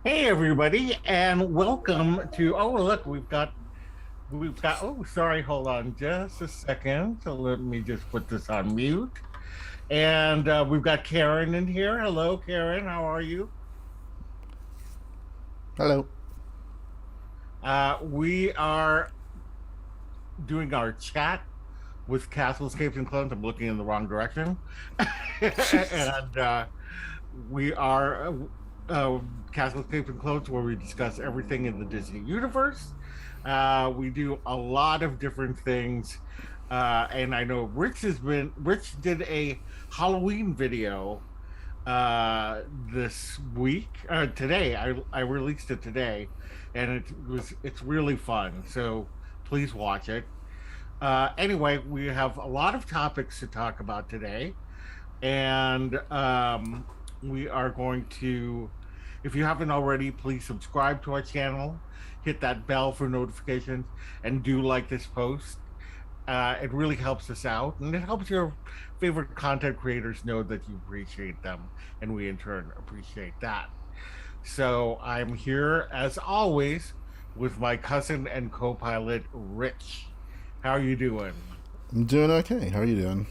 Hey everybody, and welcome to. Oh, look, we've got. Oh, sorry, hold on just a second. So let me just put this on mute. And we've got Karen in here. Hello, Karen. How are you? Hello. We are doing our chat with Castle Escapes and Clones. I'm looking in the wrong direction, and we are Castle Escapes and Clones, where we discuss everything in the Disney universe. We do a lot of different things, and I know Rich did a Halloween video this week today. I released it today, and it's really fun, so please watch it. Anyway, we have a lot of topics to talk about today, and we are going to, if you haven't already, please subscribe to our channel, hit that bell for notifications, and do like this post. It really helps us out, and it helps your favorite content creators know that you appreciate them, and we in turn appreciate that. So I'm here as always with my cousin and co-pilot Rich. How are you doing? I'm doing okay. How are you doing?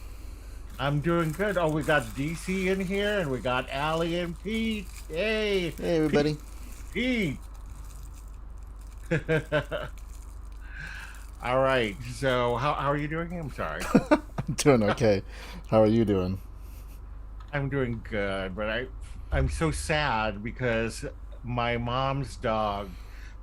I'm doing good. Oh, we got DC in here, and we got Allie and Pete. Hey, Hey, Pete, everybody. Pete. All right. So, how are you doing? I'm sorry. I'm doing okay. How are you doing? I'm doing good, but I'm so sad because my mom's dog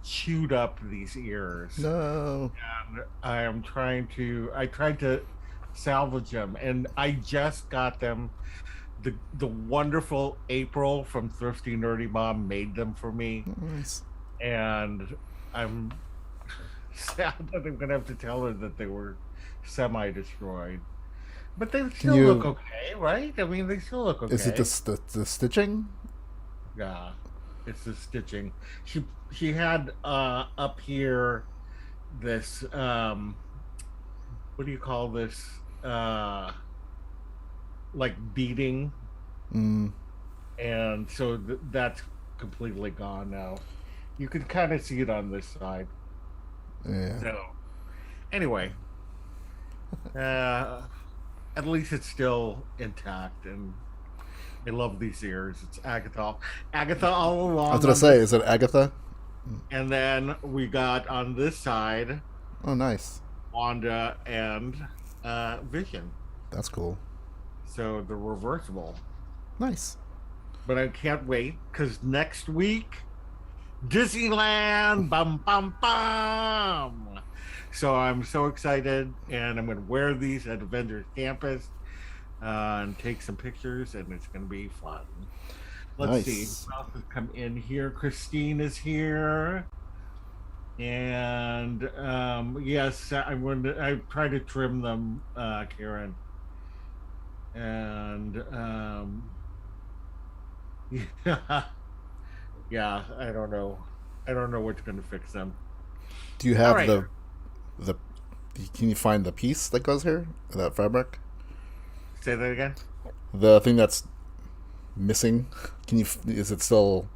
chewed up these ears. No. And I tried to salvage them, and I just got them. The wonderful April from Thrifty Nerdy Mom made them for me, Nice. and I'm sad that I'm gonna have to tell her that they were semi-destroyed. But they Can still look you? okay, right? I mean, they still look Is it okay. the stitching? Yeah, it's the stitching. She had up here this what do you call this? Like beading, Mm, and so that's completely gone now. You can kind of see it on this side. yeah. So anyway, uh at least it's still intact, and I love these ears. It's Agatha all I was along gonna on say, this. is it Agatha? And then we got on this side Oh, nice. Wanda and Vision. That's cool. So they're reversible. Nice. But I can't wait because next week, Disneyland, bum bum bum. So I'm so excited, and I'm going to wear these at Avengers Campus and take some pictures, and it's going to be fun. Let's see who Nice. else has come in here. Christine is here, and yes, I'm going to. I try to trim them, Karen, and yeah, yeah. I don't know what's going to fix them. Do you All have right, the? Can you find the piece that goes here? That fabric? say that again. The thing that's missing. Can you? Is it still,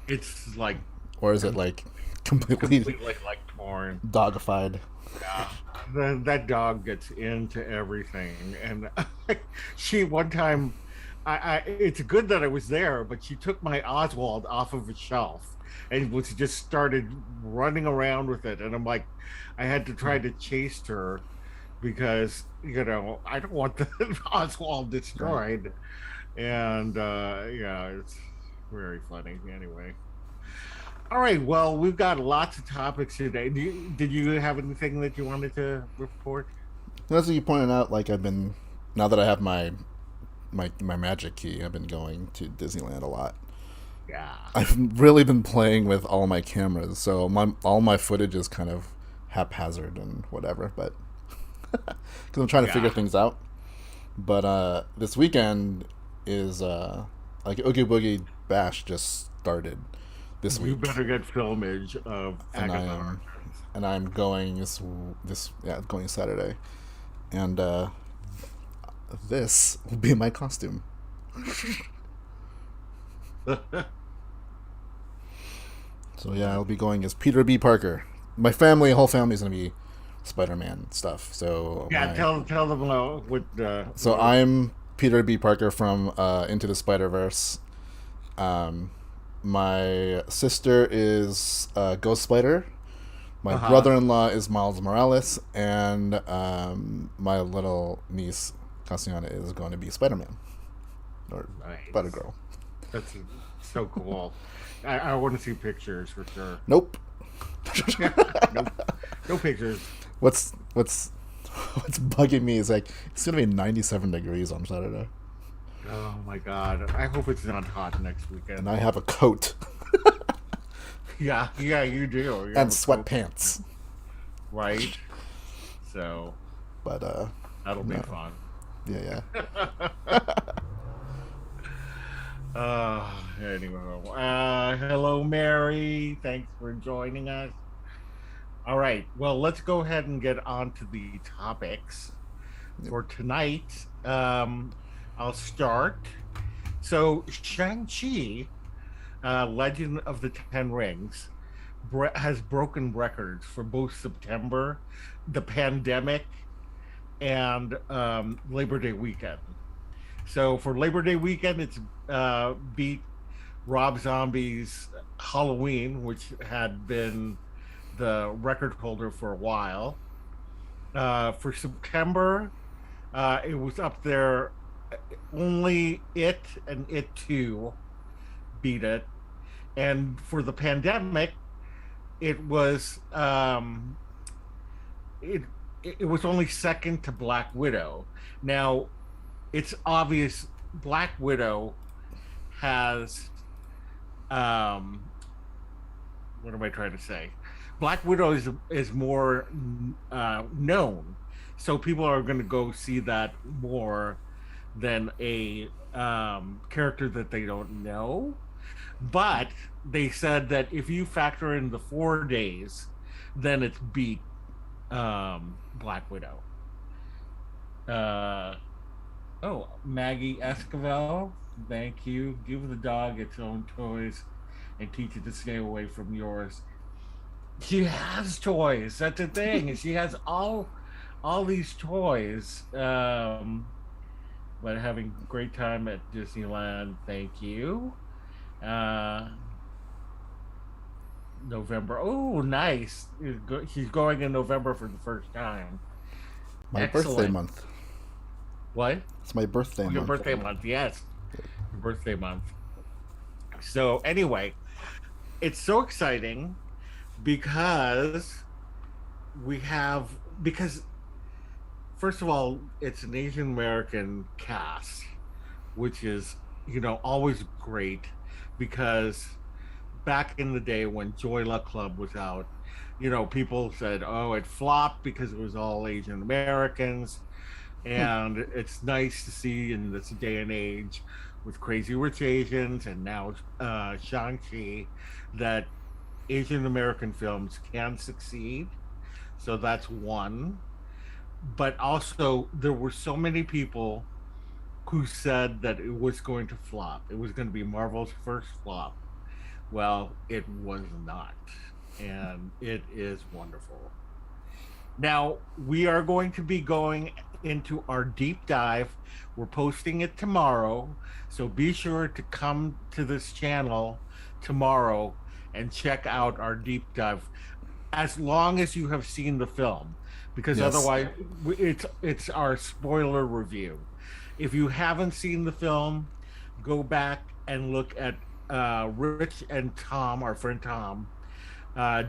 It's like or is it com- like completely completely like torn. dogified? Yeah, that dog gets into everything, and she one time, it's good that I was there, but she took my Oswald off of a shelf and was just started running around with it, and I'm like, I had to try to chase her because I don't want the Oswald Right. destroyed, and yeah, it's very funny anyway. All right. Well, we've got lots of topics today. Did you have anything that you wanted to report? As you pointed out, like I've been, now that I have my magic key, I've been going to Disneyland a lot. Yeah. I've really been playing with all my cameras, so my all my footage is kind of haphazard and whatever. But because I'm trying to figure Yeah. things out. But this weekend is like Oogie Boogie Bash just started this You week, better get filmage of and I Agatha am Harkness. going this yeah, going Saturday, and this will be my costume. So yeah, Yeah. I'll be going as Peter B. Parker. My family, whole family's gonna be Spider-Man stuff. So Yeah, tell them what I'm Peter B. Parker from Into the Spider-Verse. Um, my sister is Ghost Spider. My uh-huh. brother-in-law is Miles Morales, and my little niece Cassiana is going to be Spider-Man or Nice. Spider-Girl. That's so cool. I want to see pictures for sure. Nope. No, no pictures. What's what's bugging me is like it's gonna be 97 degrees on Saturday, Oh my god. I hope it's not hot next and weekend. I have a coat Yeah, yeah, you do. You and have a coat, sweatpants. right? So But that'll be no, fun. yeah, Anyway, hello, Mary. Thanks for joining us. All right. Well, let's go ahead and get on to the topics yeah. for tonight. I'll start. So, Shang-Chi, Legend of the Ten Rings, has broken records for both September, the pandemic, and Labor Day weekend. So, for Labor Day weekend, it's beat Rob Zombie's Halloween, which had been the record holder for a while. For September, it was up there. Only It and It Too beat it. And for the pandemic, it was it it was only second to Black Widow. Now it's obvious Black Widow has um what am I trying to say? Black Widow is more known, so people are going to go see that more than a character that they don't know. But they said that if you factor in the 4 days, then it's beat Black Widow. Uh, oh, Maggie Esquivel, thank you. Give the dog its own toys and teach it to stay away from yours. She has toys. That's the thing. She has all these toys. But having a great time at Disneyland. Thank you. Uh, November. Oh, nice. She's going in November for the first time. My birthday Excellent. month. What? It's my birthday Oh, your month. birthday month. Yes, your birthday month. So anyway, it's so exciting because because first of all, it's an Asian American cast, which is always great because back in the day when Joy Luck Club was out, people said, "Oh, it flopped because it was all Asian Americans." And it's nice to see in this day and age with Crazy Rich Asians and now Shang-Chi that Asian American films can succeed. So that's one. But also, there were so many people who said that it was going to flop. It was going to be Marvel's first flop. Well, it was not. And it is wonderful. Now, we are going to be going into our deep dive. We're posting it tomorrow. So be sure to come to this channel tomorrow and check out our deep dive as long as you have seen the film, because Yes. otherwise it's our spoiler review. If you haven't seen the film, go back and look at Rich and Tom, our friend Tom,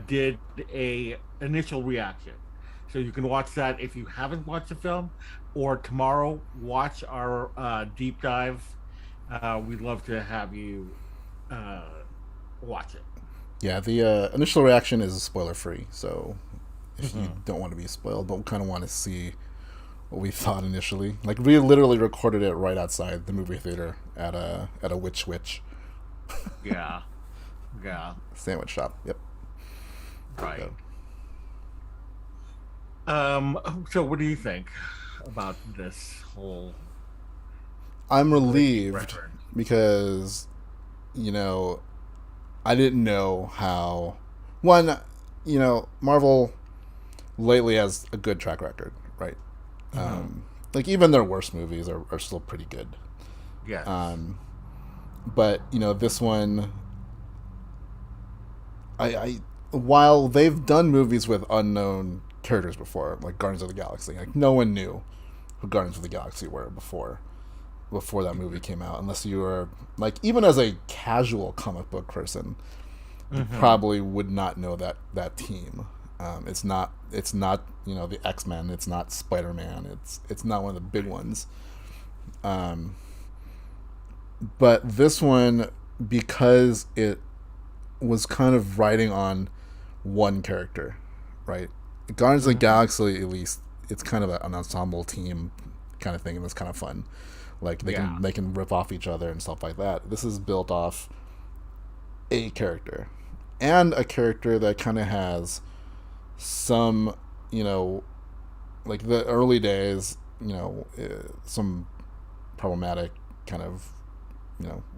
did a initial reaction. So you can watch that if you haven't watched the film, or tomorrow watch our deep dive. We'd love to have you uh, watch it. Yeah, the initial reaction is spoiler free, so if you Mhm. don't want to be spoiled but kind of want to see what we thought initially, like we literally recorded it right outside the movie theater at a witch Yeah, yeah, sandwich shop. Yep. There you right. go. So what do you think about this whole I'm breaking relieved record? because you know I didn't know how. One, Marvel lately has a good track record, right? Mm-hmm. Like even their worst movies are still pretty good. Yes. Um, but this one, I while they've done movies with unknown characters before, like Guardians of the Galaxy, like no one knew who Guardians of the Galaxy were before that movie came out, unless you were like even as a casual comic book person, you Mm-hmm. probably would not know that team. It's not the X Men. It's not Spider Man. It's not one of the big ones. Um, but this one, because it was kind of riding on one character, right? Guardians of the Mm-hmm. Galaxy, at least, it's kind of an ensemble team kind of thing, and it's kind of fun. Like they Yeah. can they can rip off each other and stuff like that. This is built off a character, and a character that kind of has some, you know, like the early days, some problematic kind of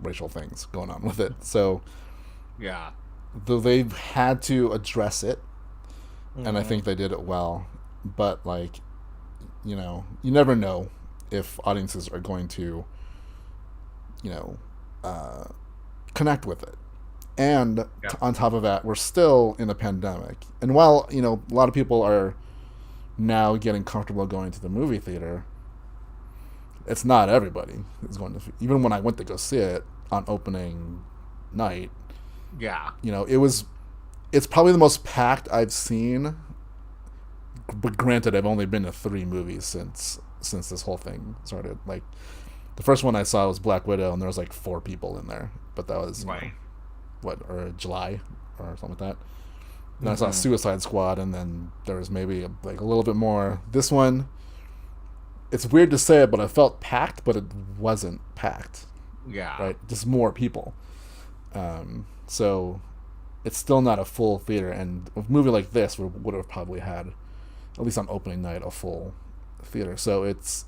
racial things going on with it. So Yeah. though they've had to address it, and I Mm-hmm. think they did it well. But like, you never know if audiences are going to, you know, uh, connect with it. And Yeah. on top of that, we're still in a pandemic. And while a lot of people are now getting comfortable going to the movie theater, it's not everybody is going to. Even when I went to go see it on opening night, Yeah. it's probably the most packed I've seen. But granted, I've only been to 3 movies since this whole thing started. Like the first one I saw was Black Widow, and there was like 4 people in there. But that was Right. what, or July or something like that. Then I saw Mm-hmm. Suicide Squad, and then there was maybe like a little bit more. This one, it's weird to say it, but I felt packed, but it wasn't packed. Yeah. Right, just more people. So it's still not a full theater, and a movie like this would have probably had, at least on opening night, a full theater. So it's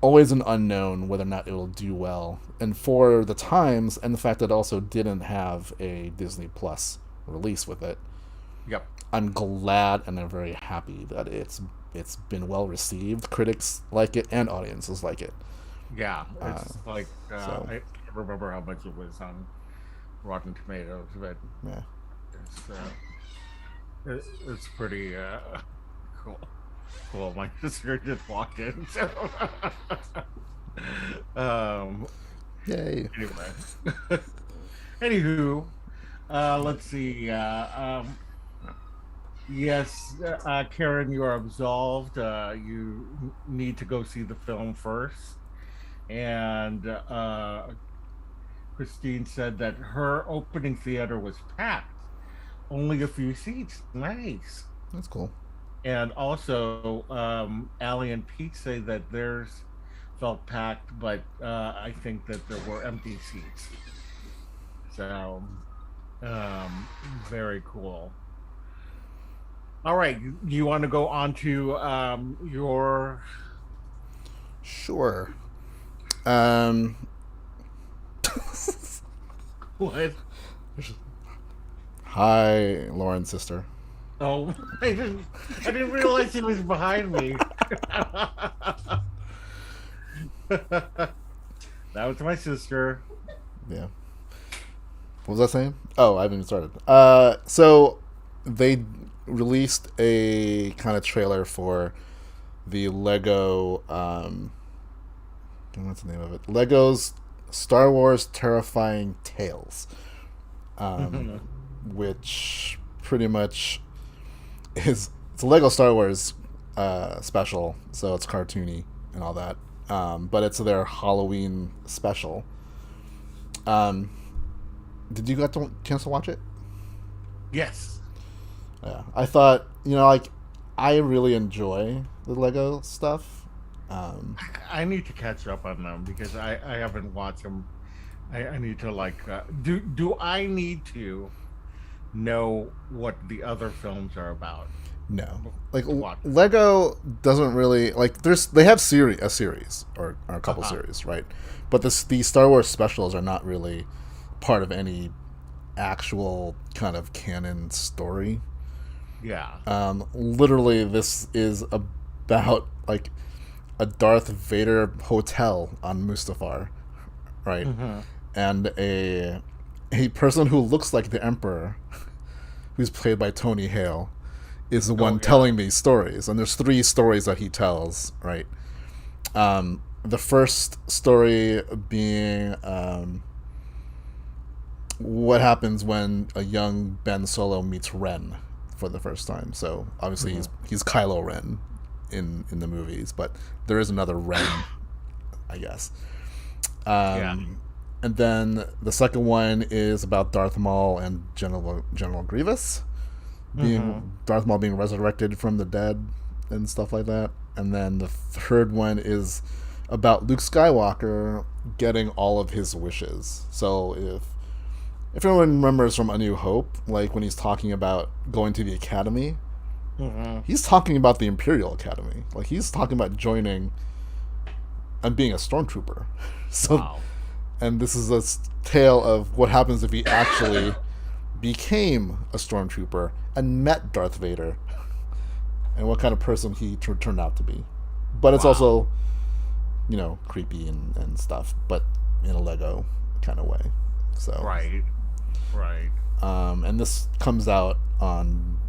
always an unknown whether or not it'll do well. And for the times and the fact that it also didn't have a Disney Plus release with it, Yep. I'm glad and I'm very happy that it's been well received. Critics like it and audiences like it. Yeah. Uh, It's like so I can't remember how much it was on Rotten Tomatoes, but yeah, it's pretty cool. Cool. My sister just walked in, so um. yay. Anyway, anywho, let's see. Yes, Karen, you are absolved. You need to go see the film first. And Christine said that her opening theater was packed, only a few seats. Nice. That's cool. And also, Allie and Pete say that theirs felt packed, but I think that there were empty seats. So, um, very cool. All right, you want to go on to your Sure. Um, what? Hi, Lauren's sister. Oh, I didn't realize he was behind me. That was my sister. Yeah. What was I saying? Oh, I haven't even started. So they released a kind of trailer for the Lego. What's the name of it? Lego's Star Wars Terrifying Tales, um, which pretty much it's a Lego Star Wars special, so it's cartoony and all that. But it's their Halloween special. Um, did you get a chance to watch it? Yes. Yeah, I thought like I really enjoy the Lego stuff. Um, I need to catch up on them because I haven't watched them. I need to like do I need to know what the other films are about no, like to watch them? Lego doesn't really like. They have a series or a couple Uh-huh. series, right? But the Star Wars specials are not really part of any actual kind of canon story. Yeah. Literally, this is about like a Darth Vader hotel on Mustafar, right? Hmm. And a person who looks like the Emperor, who's played by Tony Hale, is the Oh one yeah. telling these stories. And there's three stories that he tells, right? The first story being what happens when a young Ben Solo meets Ren for the first time. So obviously Hmm. he's Kylo Ren in the movies, but there is another Ren, I guess. Yeah. And then the second one is about Darth Maul and General Grievous Hmm. Darth Maul being resurrected from the dead and stuff like that. And then the third one is about Luke Skywalker getting all of his wishes. So if anyone remembers from A New Hope, like when he's talking about going to the Academy, Hmm. he's talking about the Imperial Academy. Like he's talking about joining and being a stormtrooper. So, Wow. and this is a tale of what happens if he actually became a stormtrooper and met Darth Vader and what kind of person he turned out to be. But it's Wow. also, creepy and stuff, but in a Lego kind of way. So, Right. Right. and this comes out on,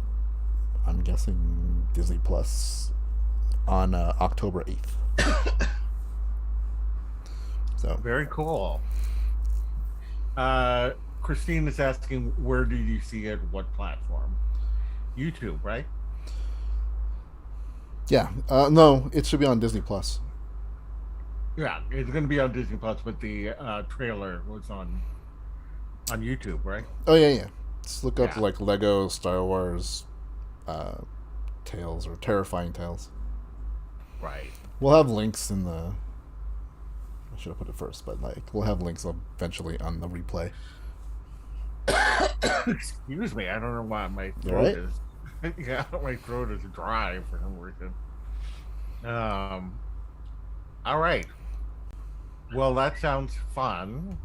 I'm guessing, Disney Plus on October 8th. So, Very cool. Uh, Christine is asking, where did you see it? What platform? YouTube, right? yeah. No, it should be on Disney Plus. Yeah, it's going to be on Disney Plus, but the trailer was on YouTube, right? Oh, yeah, yeah. Just look up Yeah. like Lego Star Wars uh, Tales or Terrifying Tales. Right. We'll have links in the. I should have put it first, but like we'll have links eventually on the replay. Excuse me. I don't know why my You all throat right? is. Yeah, my throat is dry for some reason. Um. All right. Well, that sounds fun,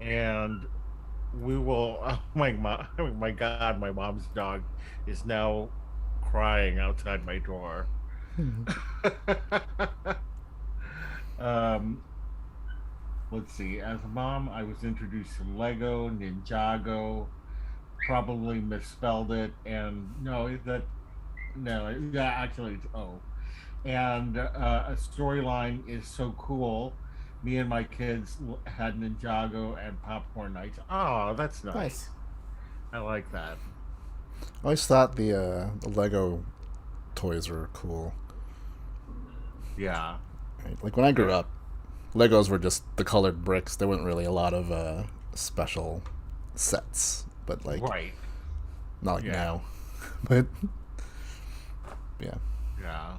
and we will. Oh my mom! Oh my God! My mom's dog is now crying outside my door. um. Let's see. As a mom, I was introduced to Lego, Ninjago. Probably misspelled it, and no, that no, yeah, actually it's O. And a storyline is so cool. Me and my kids had Ninjago and popcorn nights. Oh, that's Nice. nice. I like that. I always thought the Lego toys were cool. Yeah. Right? Like when I grew Very, up, Legos were just the colored bricks. There weren't really a lot of special sets, but like right. not like Yeah. now. But yeah, Yeah.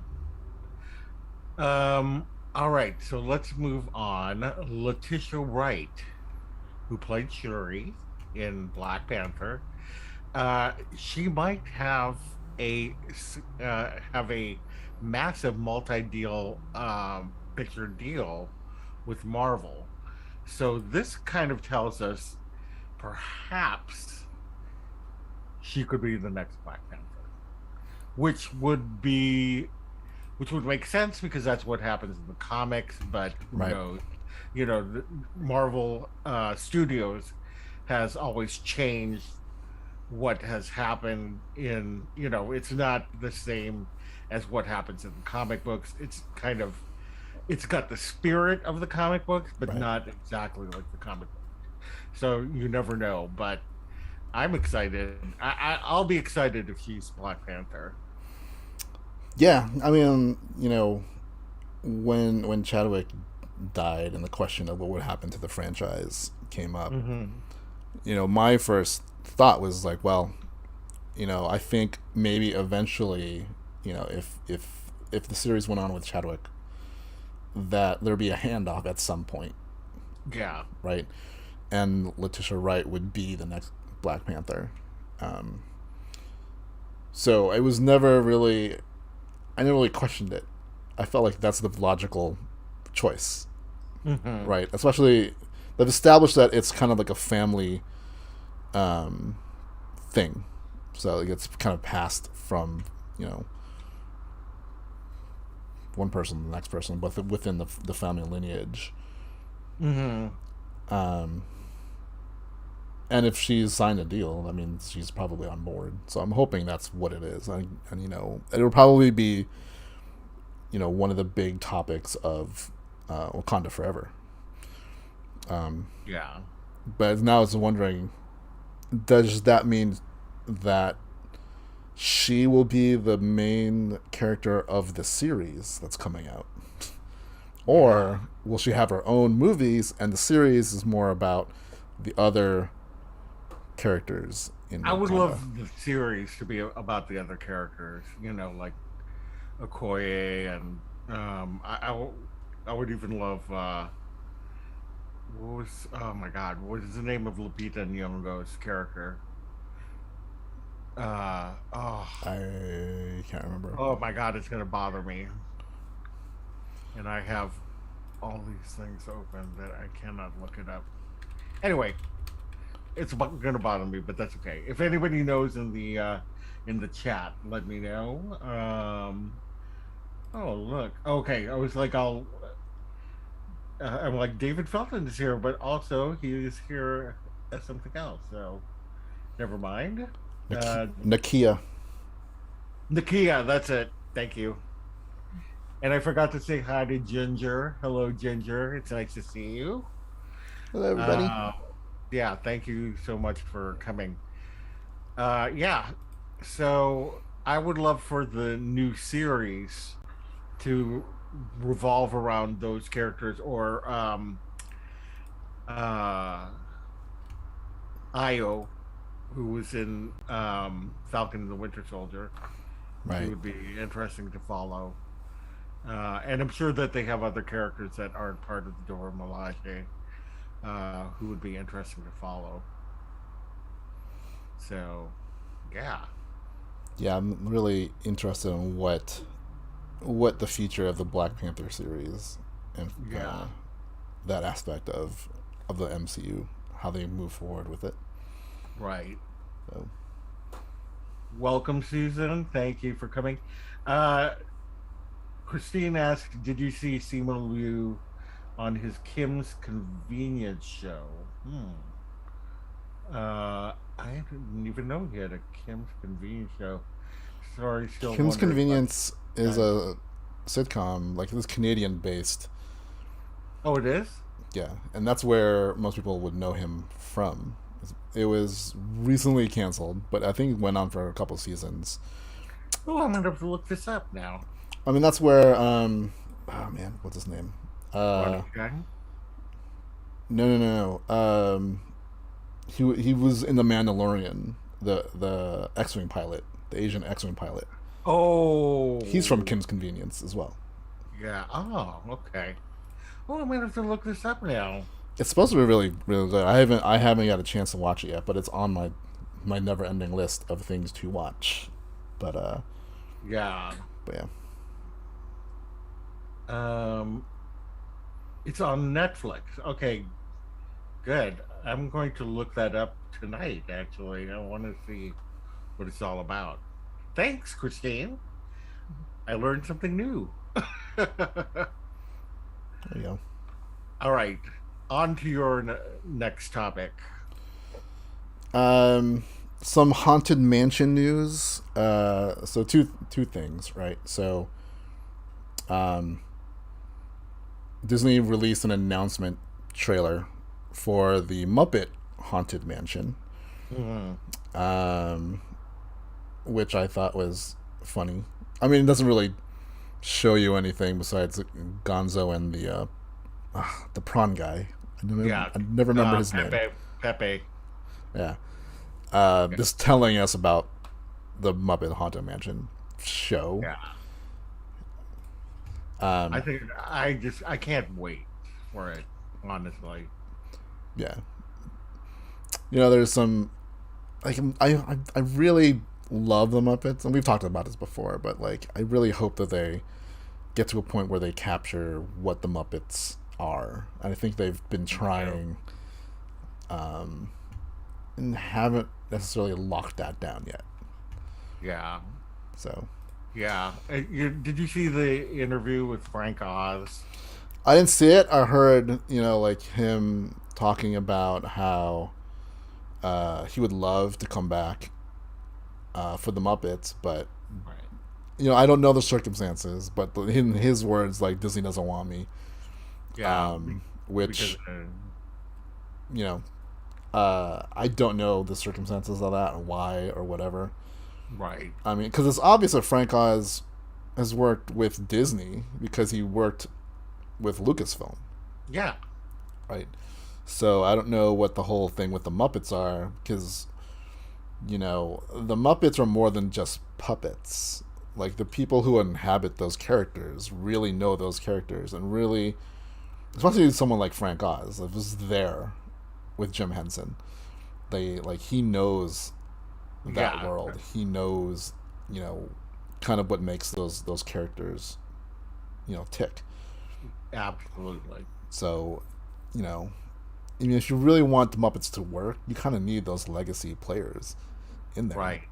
All right. So let's move on. Letitia Wright, who played Shuri in Black Panther, she might have a massive multi-deal picture deal with Marvel. So this kind of tells us perhaps she could be the next Black Panther, which would be which would make sense because that's what happens in the comics. But who right, knows? The Marvel Studios has always changed what has happened in it's not the same as what happens in the comic books. It's got the spirit of the comic books but right. not exactly like the comic book, so you never know. But I'm excited. I'll be excited if she's Black Panther. Yeah, I mean, when Chadwick died and the question of what would happen to the franchise came up, Hmm. my first thought was like, well, I think maybe eventually, if the series went on with Chadwick, that there'd be a handoff at some point, Yeah. right? And Letitia Wright would be the next Black Panther. Um, so it was never really, I never really questioned it. I felt like that's the logical choice, Hmm. right? Especially they've established that it's kind of like a family um, thing, so it gets kind of passed from you know one person to the next person, but within the family lineage. Hmm. Um, and if she's signed a deal, I mean, she's probably on board. So I'm hoping that's what it is. And it'll probably be one of the big topics of Wakanda Forever. Um, Yeah. but now I was wondering, does that mean that she will be the main character of the series that's coming out? Yeah. Or will she have her own movies and the series is more about the other characters in I would Wakanda? love the series to be about the other characters, like Okoye and I would even love oh my god, what is the name of Lupita Nyong'o's character? Oh, I can't remember. oh my god, it's gonna bother me. And I have all these things open that I cannot look it up. Anyway, it's gonna bother me, but that's okay. If anybody knows in the chat, let me know. Oh look, okay. I was like, I'm like David Felton is here, but also he is here as something else. So never mind. Nakia. Nakia, that's it. Thank you. And I forgot to say hi to Ginger. Hello, Ginger. It's nice to see you. Hello, everybody. Uh, yeah, thank you so much for coming. Yeah, so I would love for the new series to revolve around those characters or uh Io, who was in Falcon and the Winter Soldier. She Right. would be interesting to follow. And I'm sure that they have other characters that aren't part of the Dora Milaje who would be interesting to follow. So, yeah. Yeah, I'm really interested in what the future of the Black Panther series and Yeah. that aspect of the MCU, how they move forward with it. Right. So, Welcome, Susan. Thank you for coming. Uh, Christine asked, "Did you see Simu Liu on his Kim's Convenience show?" I didn't even know he had a Kim's Convenience show. Sorry, still Kim's wondering about Convenience is that. a sitcom, like it's Canadian based. Oh, it is. Yeah, and that's where most people would know him from. It was recently canceled, but I think it went on for a couple seasons. Oh, I'm gonna have to look this up now. I mean, that's where oh man, what's his name? Ronnie Chang. No, no, no, no. He was in the Mandalorian, the X-wing pilot, the Asian X-wing pilot. He's from Oh, Kim's Convenience as well. yeah. Oh, okay. Oh, I'm gonna have to look this up now. It's supposed to be really, really good. I haven't got a chance to watch it yet, but it's on my never-ending list of things to watch. But Yeah. but yeah, Um, it's on Netflix. Okay, good. I'm going to look that up tonight, actually. I want to see what it's all about. Thanks, Christine. I learned something new. there you go. All right, on to your next topic. Um, some haunted mansion news. So two things, right? So, um, Disney released an announcement trailer for the Muppet Haunted Mansion, Mhm. um, which I thought was funny. I mean, it doesn't really show you anything besides Gonzo and the prawn guy. Yeah, I never remember his name. Pepe. Pepe. Yeah, Yeah, just telling us about the Muppet Haunted Mansion show. yeah. I Um, think I can't wait for it. Honestly. yeah, there's some like I really love the Muppets, and we've talked about this before, but like I really hope that they get to a point where they capture what the Muppets are, and I think they've been Me too. trying. Um, and haven't necessarily locked that down yet. Yeah. So Yeah. Did you see the interview with Frank Oz? I didn't see it. I heard, like him talking about how he would love to come back for the Muppets, but Right. I don't know the circumstances. But in his words, like Disney doesn't want me, Yeah. Because which you know I don't know the circumstances of that and why or whatever. right. I mean, because it's obvious that Frank Oz has worked with Disney because he worked with Lucasfilm, Yeah. right? So I don't know what the whole thing with the Muppets are because the Muppets are more than just puppets. Like the people who inhabit those characters really know those characters and really, especially someone like Frank Oz, that was there with Jim Henson. He knows that Yeah. world. He knows, you know, kind of what makes those characters, tick. Absolutely. So, you know, I mean, if you really want the Muppets to work, you kind of need those legacy players in there Right.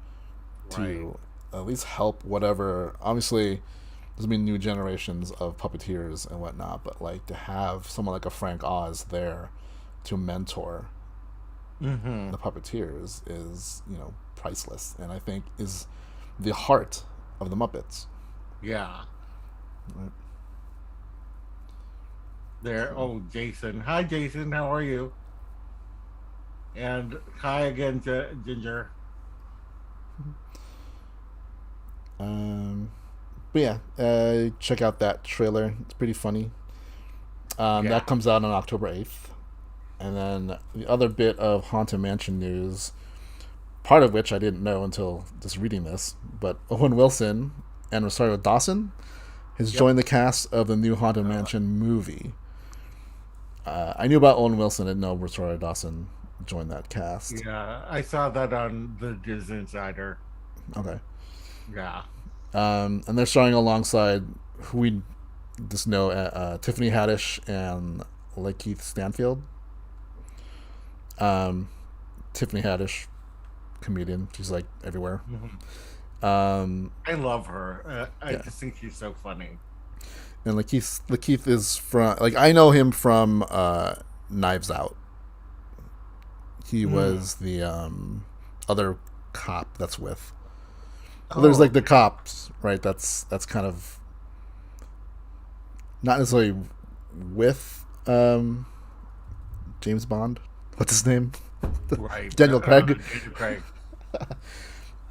Right. to at least help whatever. Obviously, there's been new generations of puppeteers and whatnot, but like to have someone like a Frank Oz there to mentor Hmm. the puppeteers is priceless, and I think is the heart of the Muppets. Yeah. Right? There. So, Oh, Jason. Hi, Jason. How are you? And hi again to Ginger. um, but yeah, check out that trailer. It's pretty funny. Yeah. That comes out on October 8th. And then the other bit of Haunted Mansion news, part of which I didn't know until just reading this, but Owen Wilson and Rosario Dawson has Yep. joined the cast of the new Haunted Uh, Mansion movie. I knew about Owen Wilson, I didn't know Rosario Dawson joined that cast. yeah. I saw that on the Disney Insider. Okay. Yeah. And they're starring alongside who we just know Tiffany Haddish and Lakeith Stanfield. Um, Tiffany Haddish, comedian. She's like everywhere. Mhm. Um, I love her. I yeah, just think she's so funny. and Lakeith is from I know him from Knives Out. He Mm. was the other cop that's with. Well, there's Oh, like the okay. cops, right? That's kind of not necessarily with James Bond. What's his name? Right. Daniel Craig. Daniel Craig.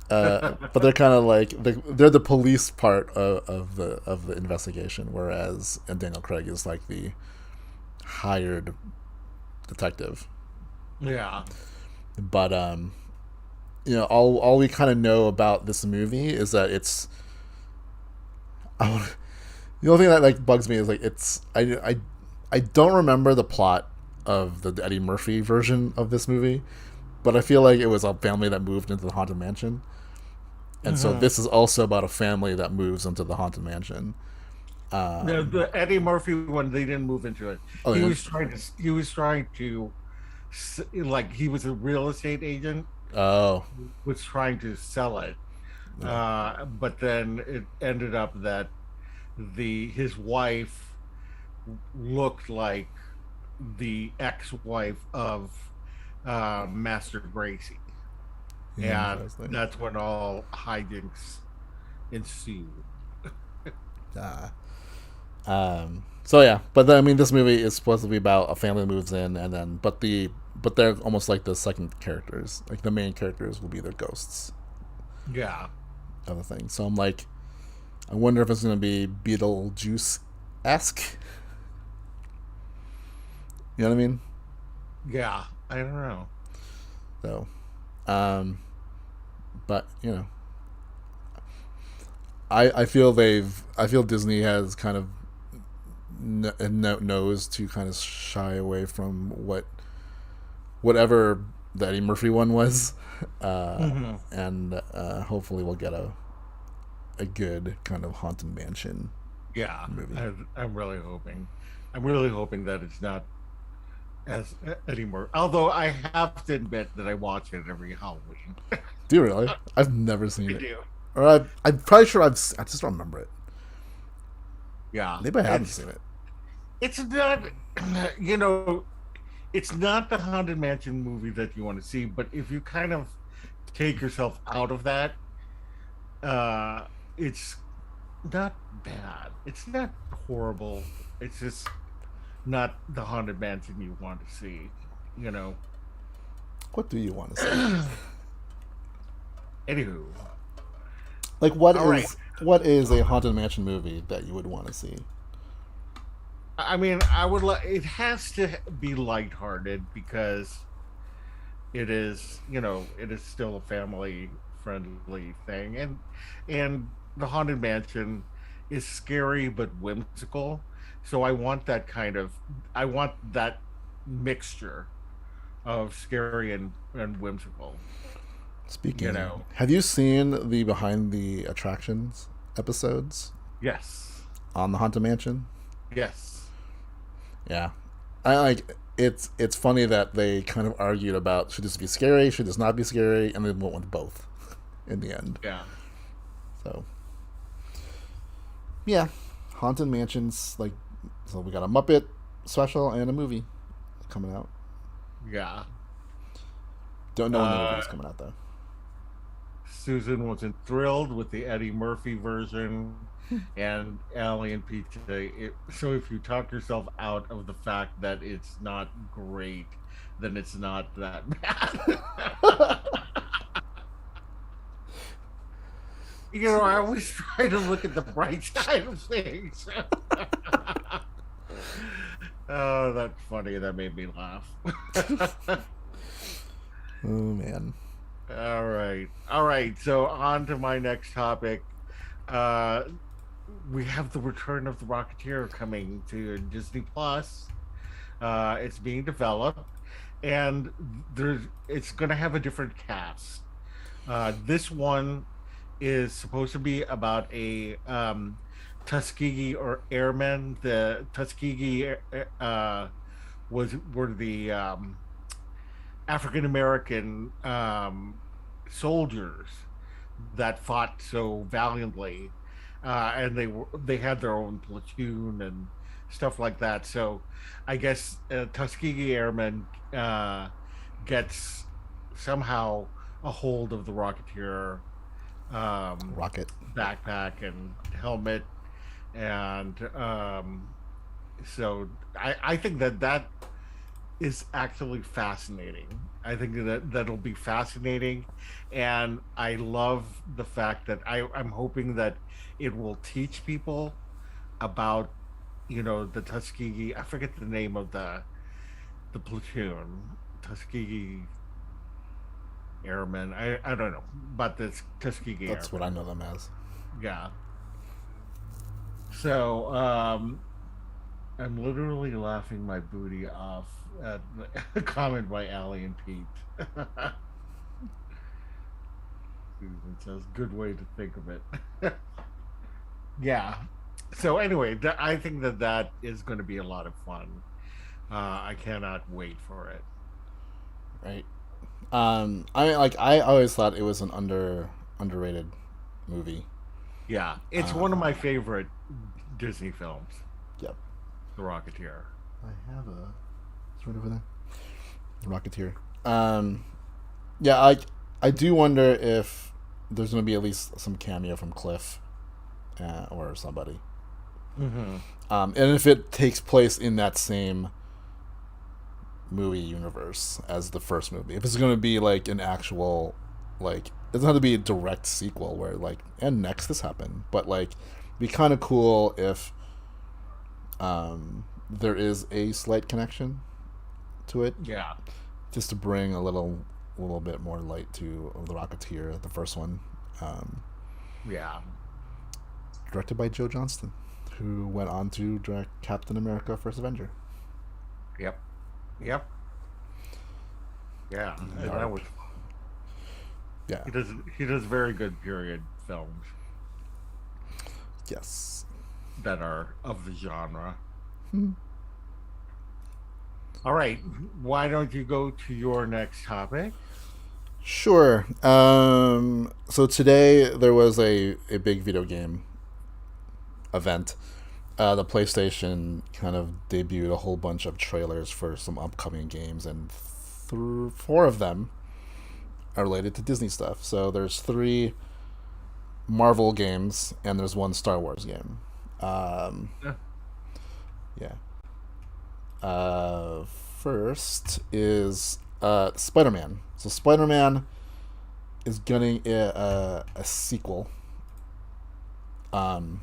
But they're kind of like they're the police part of the investigation, whereas and Daniel Craig is like the hired detective. Yeah. But all we kind of know about this movie is that it's. The only thing that like bugs me is like I don't remember the plot of the Eddie Murphy version of this movie, but I feel like it was a family that moved into the haunted mansion, and so Hmm. this is also about a family that moves into the haunted mansion. The Eddie Murphy one, they didn't move into it. Oh He yeah. was trying to. He was trying to, like, he was a real estate agent. Oh. Was trying to sell it, Yeah. but then it ended up that the his wife looked like the ex-wife of Master Gracie, and Interesting. that's when all hijinks ensue. Uh, so yeah, but I mean, this movie is supposed to be about a family moves in, and then but they're almost like the second characters. Like the main characters will be their ghosts Yeah, of the thing. So I'm like, I wonder if it's gonna be Beetlejuice esque. You know what I mean? yeah. I don't know. So, um, but I feel Disney has kind of knows to kind of shy away from whatever the Eddie Murphy one was, Hmm. and hopefully we'll get a good kind of haunted mansion Yeah, movie. I'm really hoping. I'm really hoping that it's not as anymore. Although I have to admit that I watch it every Halloween. Do you really? I've never seen I it, do. or I'm probably sure I just don't remember it. Yeah, Maybe I haven't seen it. it's not, you know, it's not the Haunted Mansion movie that you want to see, but if you kind of take yourself out of that, uh, it's not bad. It's not horrible. It's just not the Haunted Mansion you want to see, you know. What do you want to see? Anywho, Like, all right. what is a haunted mansion movie that you would want to see? I mean, it has to be lighthearted because it is, it is still a family friendly thing, and the Haunted Mansion is scary but whimsical. So I want that mixture of scary and whimsical, you Speaking, know. have you seen the behind the attractions episodes Yes. on the haunted mansion? Yes. Yeah, I like. It's funny that they kind of argued about should this be scary, should this not be scary, and they went with both in the end. Yeah. So yeah, haunted mansions like, so we got a Muppet special and a movie coming out. Yeah. Don't know when the movie uh is coming out though. Susan wasn't thrilled with the Eddie Murphy version, and Allie and Pete say so if you talk yourself out of the fact that it's not great, then it's not that bad. I always try to look at the bright side of things. Oh, that's funny. That made me laugh. Oh man. All right. All right. So on to my next topic. Uh we have the return of the Rocketeer coming to Disney Plus. It's being developed, and it's going to have a different cast. This one is supposed to be about a Tuskegee or airmen. The Tuskegee were the African American soldiers that fought so valiantly, and they had their own platoon and stuff like that. So, I guess Tuskegee Airmen gets somehow a hold of the Rocketeer um, Rocket. backpack and helmet, and so I think that is actually fascinating. I think that'll be fascinating, and I love the fact that I'm hoping that it will teach people about the Tuskegee. I forget the name of the platoon, Tuskegee Airmen. I don't know, but this Tuskegee That's what Airmen. I know them as. Yeah. So I'm literally laughing my booty off at a comment by Allie and Pete. Susan says, "Good way to think of it." Yeah. So anyway, I think that is going to be a lot of fun. I cannot wait for it. Right. I always thought it was an underrated movie. Yeah, it's one of Um, my favorite Disney films, yep. The Rocketeer. I have a. It's right over there. The Rocketeer. Yeah, I do wonder if there's going to be at least some cameo from Cliff, or somebody. Hmm. And if it takes place in that same movie universe as the first movie, if it's going to be like an actual, like, it doesn't have to be a direct sequel where like, and next this happened, but like, be kind of cool if there is a slight connection to it, Yeah, just to bring a little bit more light to the Rocketeer, the first one, um, yeah, directed by Joe Johnston, who went on to direct Captain America: First Avenger. yep, yep, yeah. And that Yarp. was Yeah. he does very good period films Yes. that are of the genre. Hmm. All right. Why don't you go to your next topic? Sure. So today there was a big video game event. The PlayStation kind of debuted a whole bunch of trailers for some upcoming games, and four of them are related to Disney stuff. So there's three Marvel games and there's one Star Wars game. Um, Yeah. yeah. First is Spider Man. So Spider Man is getting a sequel. Um,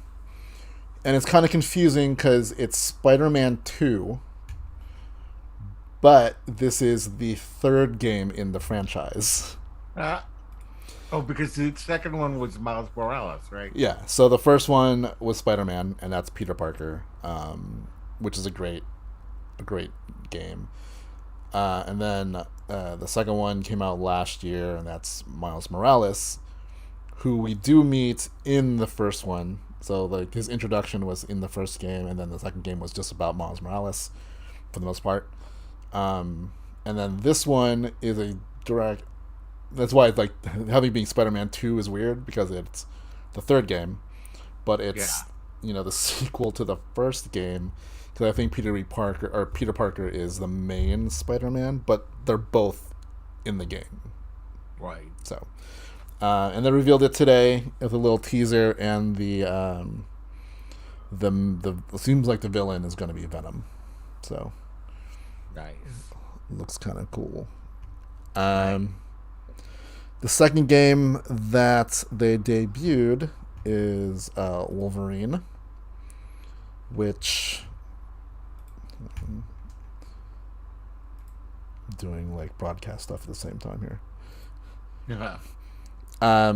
and it's kind of confusing because it's Spider Man 2, but this is the third game in the franchise. Uh, oh, because the second one was Miles Morales, right? Yeah, so the first one was Spider Man, and that's Peter Parker, which is a great game. And then the second one came out last year, and that's Miles Morales, who we do meet in the first one. So like his introduction was in the first game, and then the second game was just about Miles Morales for the most part. And then this one is a direct. That's why it's like having being Spider-Man 2 is weird because it's the third game, but Yeah. it's the sequel to the first game because I think Peter Parker is the main Spider-Man, but they're both in the game. Right. So, and they revealed it today with a little teaser, and the it seems like the villain is going to be Venom. So, Nice. looks kind of cool. Nice. Um, the second game that they debuted is Wolverine, which I'm doing like broadcast stuff at the same time here. Yeah.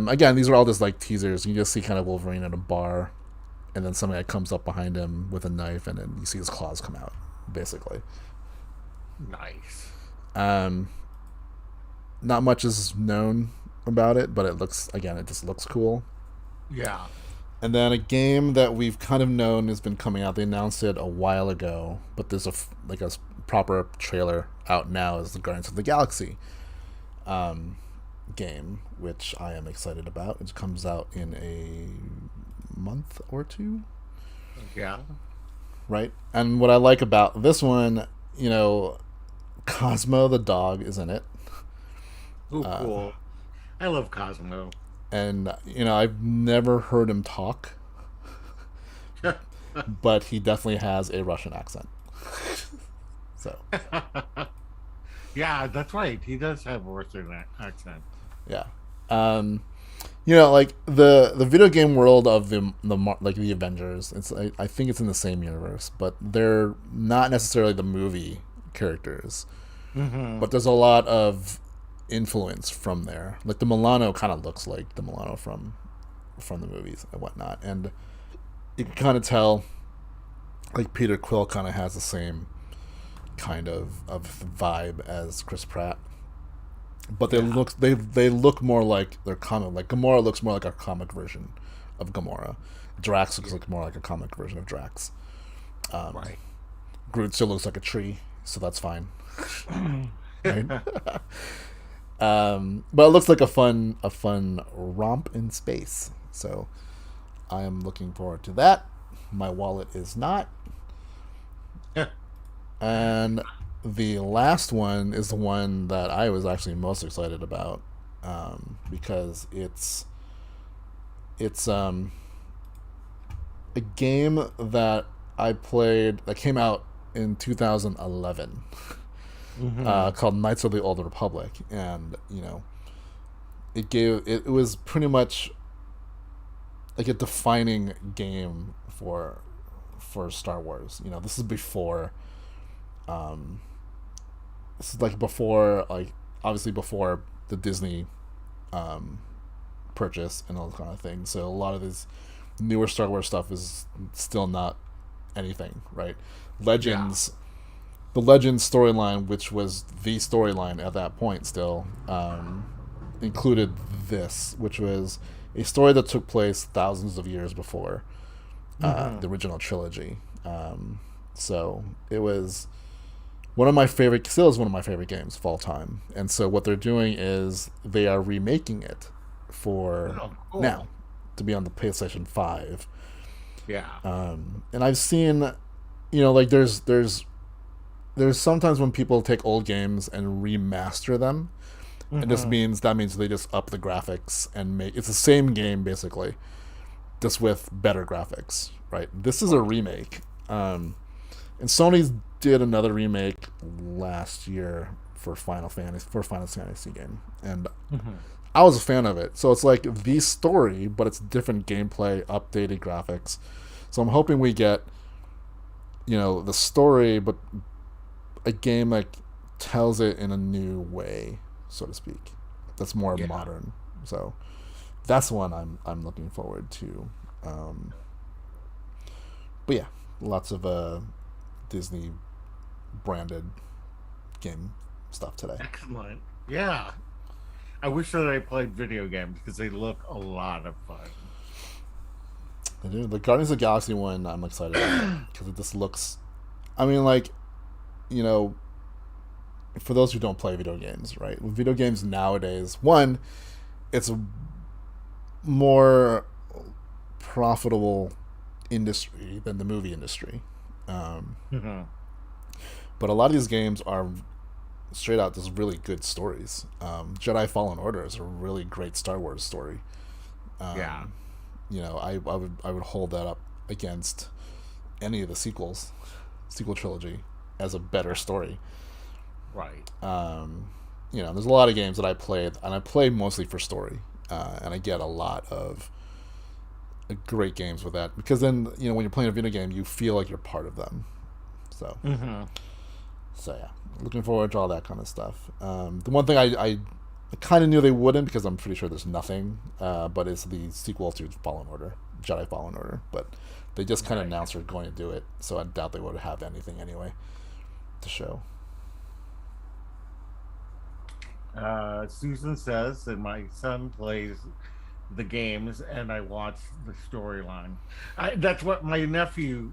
Again, these are all just like teasers. You just see kind of Wolverine in a bar, and then somebody that comes up behind him with a knife, and then you see his claws come out, basically. Nice. Um, Not much is known about it, but it just looks cool. Yeah. And then a game that we've kind of known has been coming out. They announced it a while ago, but there's a proper trailer out now. Is the Guardians of the Galaxy game, which I am excited about. It comes out in a month or two, Yeah. right? And what I like about this one, Cosmo the dog is in it. Oh, cool. I love Cosmo. And I've never heard him talk, but he definitely has a Russian accent. So Yeah, that's right. He does have a Western accent. yeah, um, like the video game world of like the Avengers. I think it's in the same universe, but they're not necessarily the movie characters. Hmm. But there's a lot of influence from there. Like the Milano kind of looks like the Milano from the movies and whatnot, and you can kind of tell like Peter Quill kind of has the same kind of vibe as Chris Pratt, but Yeah. they look more like their comic. Like Gamora looks more like a comic version of Gamora. Drax looks Yeah. like more like a comic version of Drax. Right. Groot still looks like a tree, so that's fine, right? But it looks like a fun romp in space. So I am looking forward to that. My wallet is not. And the last one is the one that I was actually most excited about, because it's a game that I played that came out in 2011, Hmm. called Knights of the Old Republic, and it was pretty much like a defining game for Star Wars. This is before this is like before, like obviously before the Disney um, purchase and all that kind of thing. So a lot of this newer Star Wars stuff is still not anything, right? Yeah. Legends, the Legends storyline, which was the storyline at that point, still included this, which was a story that took place thousands of years before Hmm. the original trilogy. So it was one of my favorite still is one of my favorite games of all time. And so what they're doing is they are remaking it for Oh, now cool. to be on the PlayStation 5. Yeah. And I've seen, like there's sometimes when people take old games and remaster them, and Hmm. that means they just up the graphics and make it's the same game basically, just with better graphics, right? This is a Right. remake, and Sony's did another remake last year for Final Fantasy game, and Hmm. I was a fan of it. So it's like the story, but it's different gameplay, updated graphics. So I'm hoping we get the story, but a game that tells it in a new way, so to speak. That's more Yeah. modern. So that's one I'm looking forward to. Um, but yeah, lots of Disney branded game stuff today. Excellent. Yeah. I wish that I played video games because they look a lot of fun. The Guardians of the Galaxy one I'm excited about because it just looks. I mean, like you know, for those who don't play video games, right? With video games nowadays, one, it's a more profitable industry than the movie industry. Um, Hmm. but a lot of these games are straight out just really good stories. Jedi Fallen Order is a really great Star Wars story. Yeah. Um, I would hold that up against any of the sequel trilogy as a better Yeah. story. Right. There's a lot of games that I played, and I play mostly for story, and I get a lot of great games with that because then when you're playing a video game, you feel like you're part of them. So Hmm. so yeah, looking forward to all that kind of stuff. The one thing I kind of knew they wouldn't because I'm pretty sure there's nothing, but it's the sequel to Fallen Order, Jedi Fallen Order, but they just kind of Right. announced they're going to do it, so I doubt they would have anything anyway to show. Susan says that my son plays the games and I watch the storyline. That's what my nephew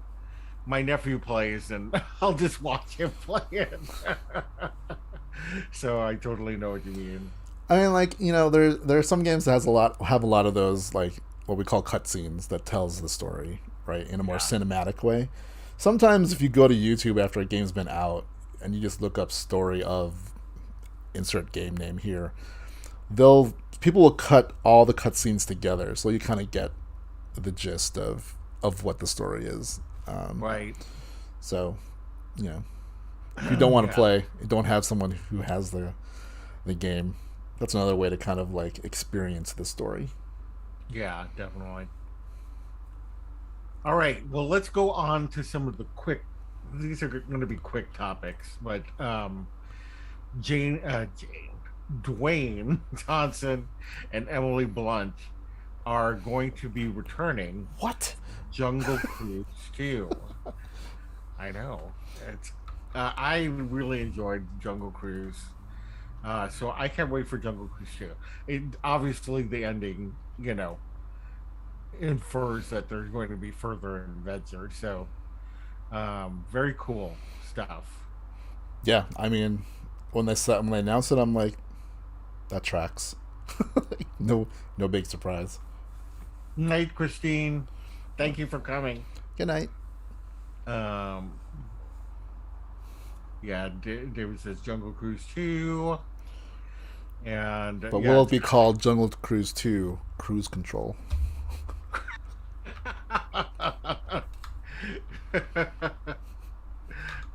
plays, and I'll just watch him play it. So I totally know what you mean. I mean, like there are some games that have a lot of those like what we call cutscenes that tells the story right in a more Yeah. cinematic way. Sometimes if you go to YouTube after a game's been out and you just look up story of insert game name here, they'll people will cut all the cutscenes together, so you kind of get the gist of what the story is. Um, Right. so, you know, if you don't want to Yeah. play, you don't have someone who has the game. That's another way to kind of like experience the story. Yeah, definitely. All right. Well, let's go on to some of the quick. These are going to be quick topics, but Dwayne Johnson and Emily Blunt are going to be returning What? Jungle Cruise 2. I know. I really enjoyed Jungle Cruise. So I can't wait for Jungle Cruise 2. Obviously, the ending, infers that there's going to be further adventure. So, very cool stuff. Yeah, I mean, when they announced it, I'm like, that tracks. No, no big surprise. Night, Christine. Thank you for coming. Good night. Um, yeah, David says Jungle Cruise 2. And But yeah, will it be called Jungle Cruise 2 Cruise Control?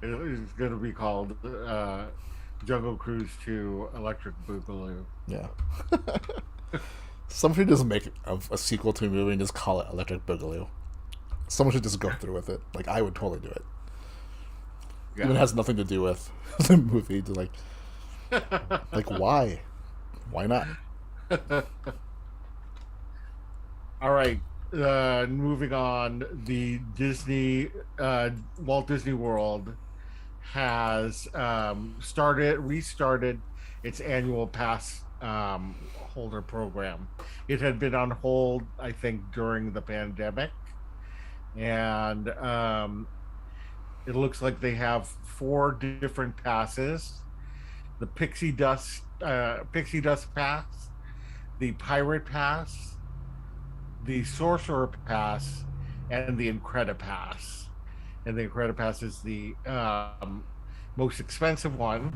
it's going to be called Jungle Cruise 2 Electric Boogaloo. Yeah. Someone should just make a sequel to a movie and just call it Electric Boogaloo. Someone should just go through with it. Like I would totally do it. Even Yeah. has nothing to do with the movie. Just like why? Why not? All right. Moving on, the Walt Disney World has restarted its annual pass holder program. It had been on hold, I think, during the pandemic, and It looks like they have four different passes: the Pixie Dust Pass, the Pirate Pass, the Sorcerer Pass, and the Incredipass. And the Incredipass is the most expensive one.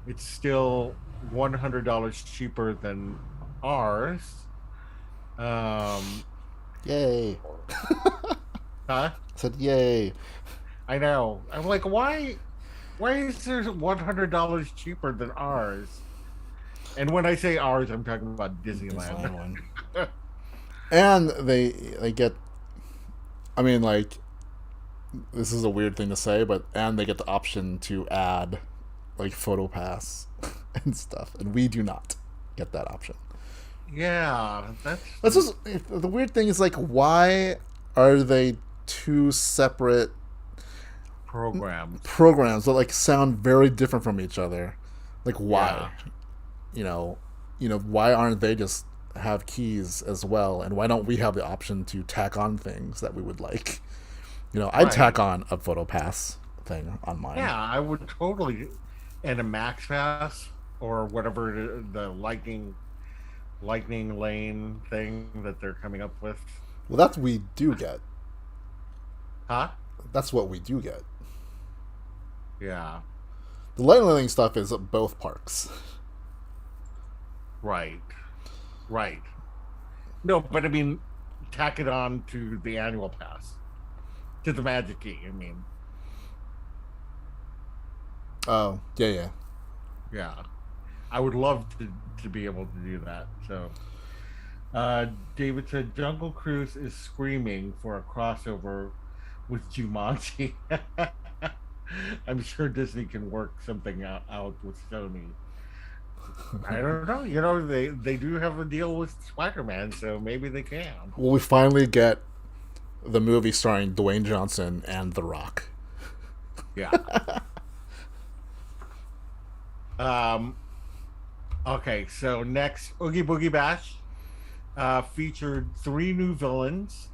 It's still $100 cheaper than ours. Um, Yay! huh? I said yay. I know. I'm like, why? Why is there $100 cheaper than ours? And when I say ours, I'm talking about Disneyland. Disneyland one. And they get. I mean, like, this is a weird thing to say, but and they get the option to add like photo pass and stuff, and we do not get that option. Yeah, That's just the weird thing is like, why are they two separate programs. programs that like sound very different from each other? Like, why? Yeah, You know, why aren't they just have keys as well, and why don't we have the option to tack on things that we would like? I'd right. tack on a photo pass thing on mine. Yeah, I would totally. And a Max Pass or whatever the lightning lane thing that they're coming up with. Well, that's we do get. Huh? That's what we do get. Yeah, The lightning lane stuff is at both parks. right. Right. No, but I mean, tack it on to the annual pass, to the Magic Key. I mean, Oh, yeah, yeah. yeah, I would love to be able to do that. So, David said Jungle Cruise is screaming for a crossover with Jumanji. I'm sure Disney can work something out with Sony. I don't know. They do have a deal with Spider-Man, so maybe they can. Will we finally get the movie starring Dwayne Johnson and The Rock? Yeah. Um. Okay. So next, Oogie Boogie Bash featured three new villains: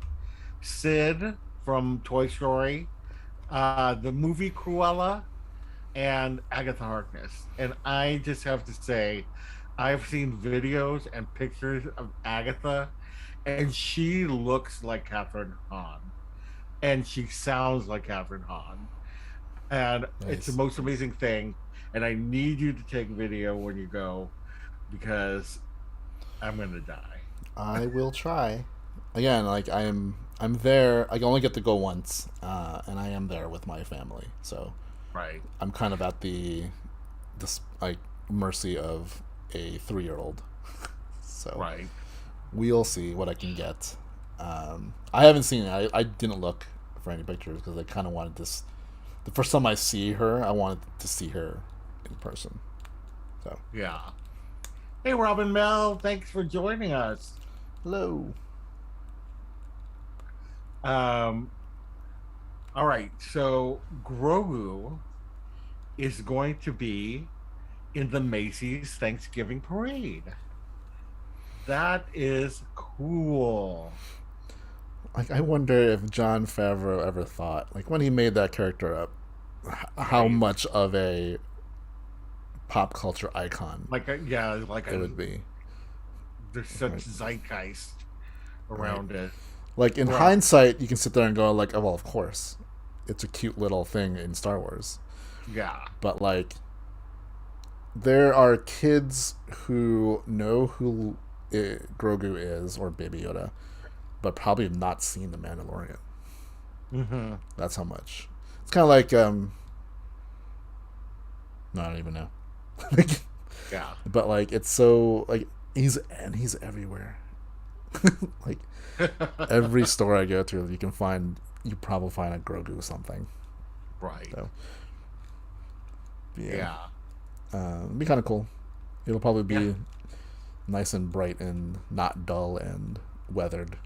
Sid from Toy Story, the movie Cruella, and Agatha Harkness. And I just have to say, I've seen videos and pictures of Agatha, and she looks like Catherine Hahn, and she sounds like Catherine Hahn, and it's the Nice. most amazing thing. And I need you to take video when you go because I'm gonna die. I will try. Again, like I'm there. I only get to go once, and I am there with my family, so Right, I'm kind of at the like mercy of a 3-year-old. So right. we'll see what I can get. I haven't seen it. I didn't look for any pictures because I kind of wanted this. The first time I see her, I wanted to see her in person. So Yeah. Hey, Robin Mel, thanks for joining us. hello. Um, all right, so Grogu is going to be in the Macy's Thanksgiving Parade. That is cool. Like, I wonder if John Favreau ever thought, like, when he made that character up, how Right. much of a pop culture icon Yeah, like it would be. there's such Right. zeitgeist Right. around it. Like, in Well, hindsight, you can sit there and go, like, oh, well, of course, it's a cute little thing in Star Wars. yeah, But like, there are kids who know who Grogu is or Baby Yoda, but probably have not seen The Mandalorian. hmm, That's how much. It's kind of like no, I don't even know. yeah. But like, it's so like he's everywhere. Like every store I go to, you probably find a Grogu something. Right. So yeah, Yeah. it'd be kind of cool. It'll probably Yeah. be nice and bright and not dull and weathered,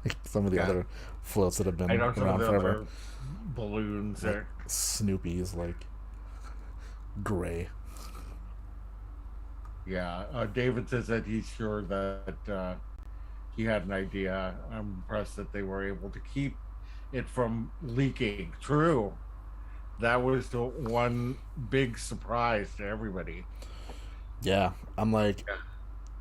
like some of the Yeah. other floats that have I been know some of around the forever. other balloons Like are. Snoopy's like gray. Yeah. David says that he's sure that he had an idea. I'm impressed that they were able to keep it from leaking. True. That was the one big surprise to everybody. Yeah, I'm like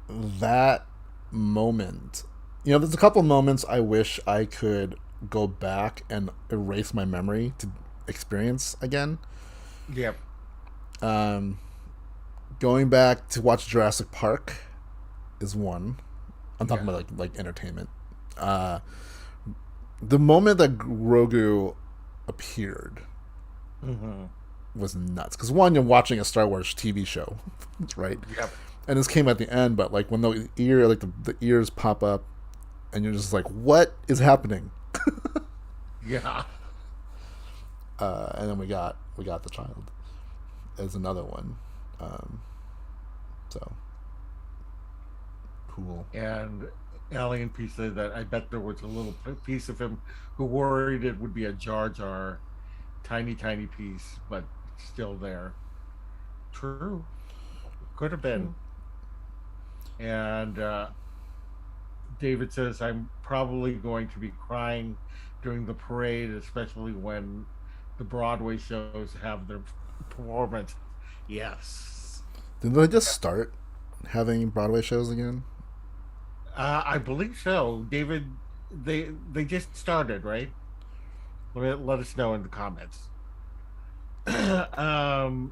that moment. There's a couple moments I wish I could go back and erase my memory to experience again. Yep. Um, Going back to watch Jurassic Park is one. I'm talking Yeah. about like entertainment. Uh, the moment that Grogu appeared Hmm. was nuts. Because one, you're watching a Star Wars TV show, right? Yep. And this came at the end, but like when the ears pop up, and you're just like, what is happening? Yeah. And then we got the child as another one. Um, so cool. And Alien P said that I bet there was a little piece of him who worried it would be a Jar Jar, tiny, tiny piece, but still there. True. Could have been. True. And David says, I'm probably going to be crying during the parade, especially when the Broadway shows have their performance. Yes. Did they just start having Broadway shows again? I believe so. David, they just started, right? Let us know in the comments. um,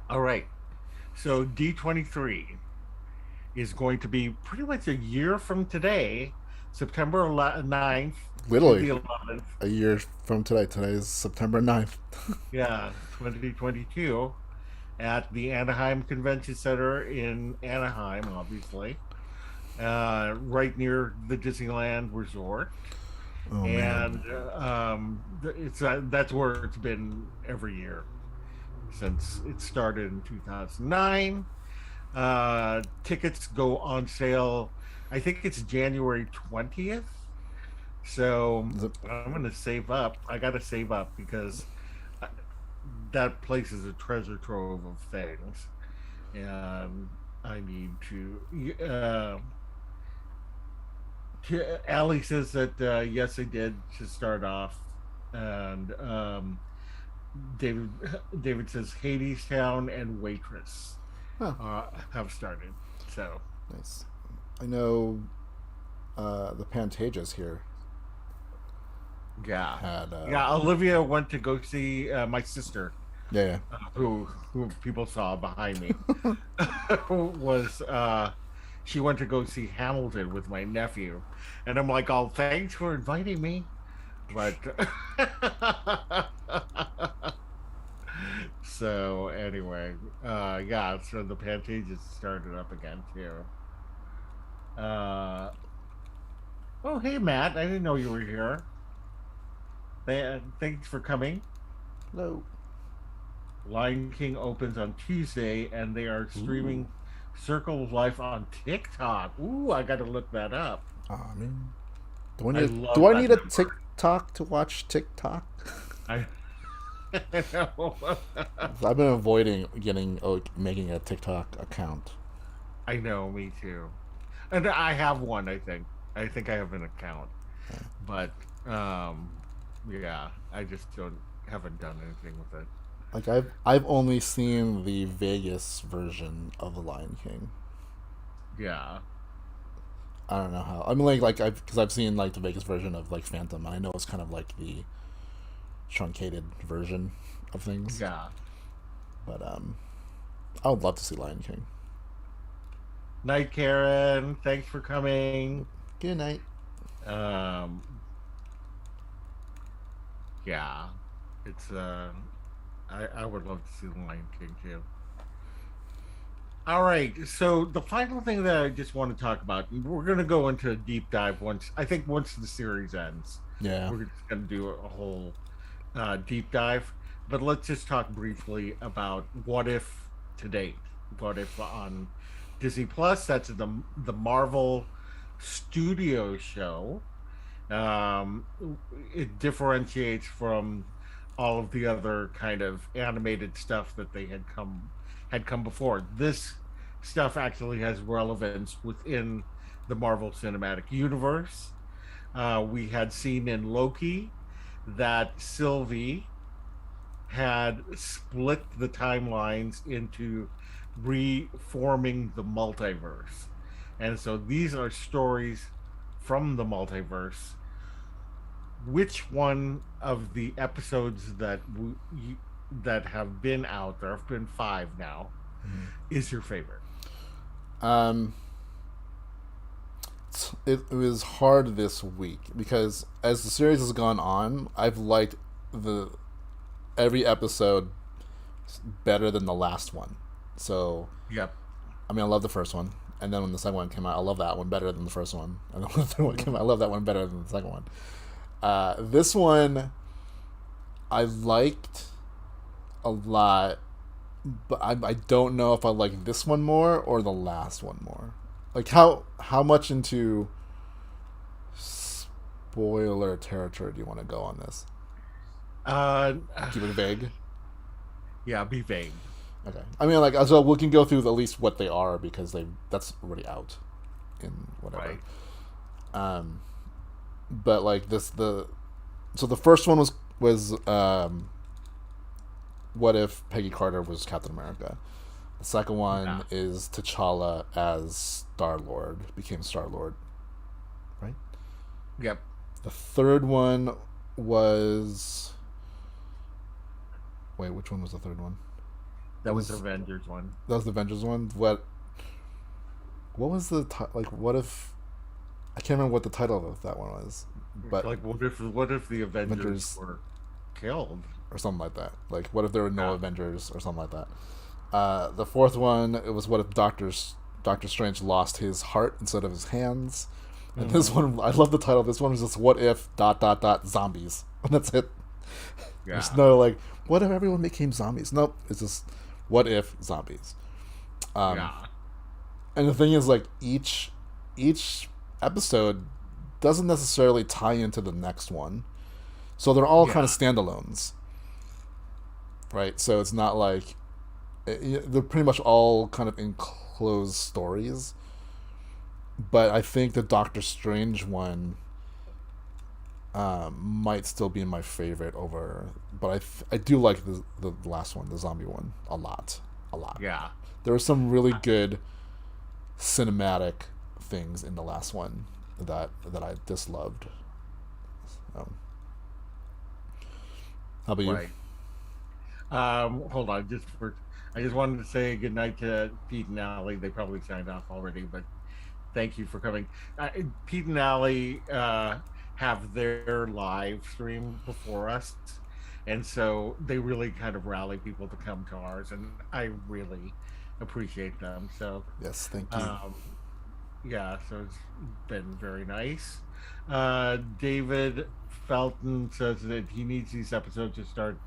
all right. So D23 is going to be pretty much a year from today, September 9th to Literally the 11th. a year from today. Today is September 9th. Yeah, 2022 at the Anaheim Convention Center in Anaheim, obviously, right near the Disneyland Resort. Oh man. And it's that's where it's been every year since it started in 2009. Tickets go on sale. I think it's January 20th. So Is it, I'm gonna save up. I gotta save up because uh, that place is a treasure trove of things, and I need to. Ali says that yes, I did to start off, and David David says Hades Town and Waitress huh, have started. So nice. I know the Pantages here yeah, had yeah. Olivia went to go see my sister, yeah, who people saw behind me, yeah. was she went to go see Hamilton with my nephew, and I'm like, oh, thanks for inviting me, but so anyway, yeah, so the Pantages started up again too. Uh, oh, hey Matt, I didn't know you were here. Thanks for coming. Hello. Lion King opens on Tuesday, and they are Ooh. streaming Circle of Life on TikTok. Ooh, I got to look that up. I mean, I do love I that need a number. TikTok to watch TikTok? I, I know. I've been avoiding making a TikTok account. I know, me too. And I have one, I think. I think I have an account. But yeah, I just don't haven't done anything with it. Like I've only seen the Vegas version of The Lion King. Yeah. I don't know how. I mean, like I've seen like the Vegas version of like Phantom. And I know it's kind of like the truncated version of things. Yeah. But I would love to see Lion King. Night Karen, thanks for coming. Good night. Um yeah. It's I would love to see the Lion King too. All right. So the final thing that I just want to talk about, we're going to go into a deep dive once. I think once the series ends, Yeah. we're just going to do a whole deep dive. But let's just talk briefly about What If to date. What If on Disney Plus. That's the Marvel Studio show. Um, it differentiates from all of the other kind of animated stuff that they had come before. This stuff actually has relevance within the Marvel Cinematic Universe. We had seen in Loki that Sylvie, had split the timelines into reforming the multiverse. And so these are stories from the multiverse. Which one of the episodes that have been out, there have been five now, is your favorite? Um, it was hard this week because as the series has gone on, I've liked the every episode better than the last one. So, Yep. I mean, I love the first one, and then when the second one came out, I love that one better than the first one, and then when the third one came out, I love that one better than the second one. This one I liked a lot, but I don't know if I like this one more or the last one more. Like how much into spoiler territory do you want to go on this? Uh, Keep it vague. yeah, be vague. Okay. I mean, like, so we can go through at least what they are because that's already out in whatever. Right. Um, but like so the first one was what if Peggy Carter was Captain America? The second Yeah. one is T'Challa as Star Lord became Star Lord, right? Yep. The third one was wait, which one was the third one? It That was was Avengers one. that was the Avengers one. What was like? What if I can't remember what the title of that one was, but Like, what if the Avengers Avengers were killed? or something like that. Like, what if there were no Yeah. Avengers or something like that? The fourth one, it was what if Doctor Strange lost his heart instead of his hands. And this Hmm. one, I love the title. This one was just what if dot dot dot zombies, and that's it. There's Yeah. no like, what if everyone became zombies? Nope, it's just what if zombies. Um, Yeah. and the thing is, like each episode doesn't necessarily tie into the next one, so they're all kind Yeah. of standalones, right? So it's not like they're pretty much all kind of enclosed stories. But I think the Doctor Strange one might still be my favorite over. But I do like the last one, the zombie one, a lot, a lot. Yeah. There were some really good cinematic things in the last one that I disloved. Um, how about you? Right. Hold on, I just wanted to say good night to Pete and Allie. They probably signed off already, but thank you for coming. Pete and Allie have their live stream before us, and so they really kind of rally people to come to ours, and I really appreciate them. So, Yes, thank you. um, yeah, so it's been very nice. David Felton says that he needs these episodes to start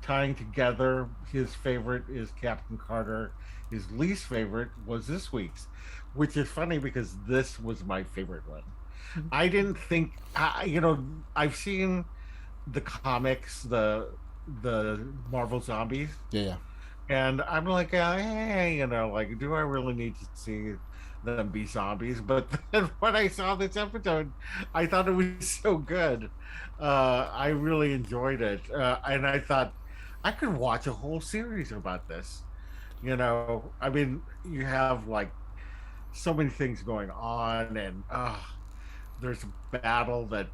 tying together. His favorite is Captain Carter. His least favorite was this week's, which is funny because this was my favorite one. I didn't think, I've seen the comics, the Marvel Zombies, Yeah, yeah. and I'm like, hey, like, do I really need to see them be zombies? But then when I saw this episode, I thought it was so good. I really enjoyed it, and I thought I could watch a whole series about this. I mean, you have like so many things going on, and there's a battle that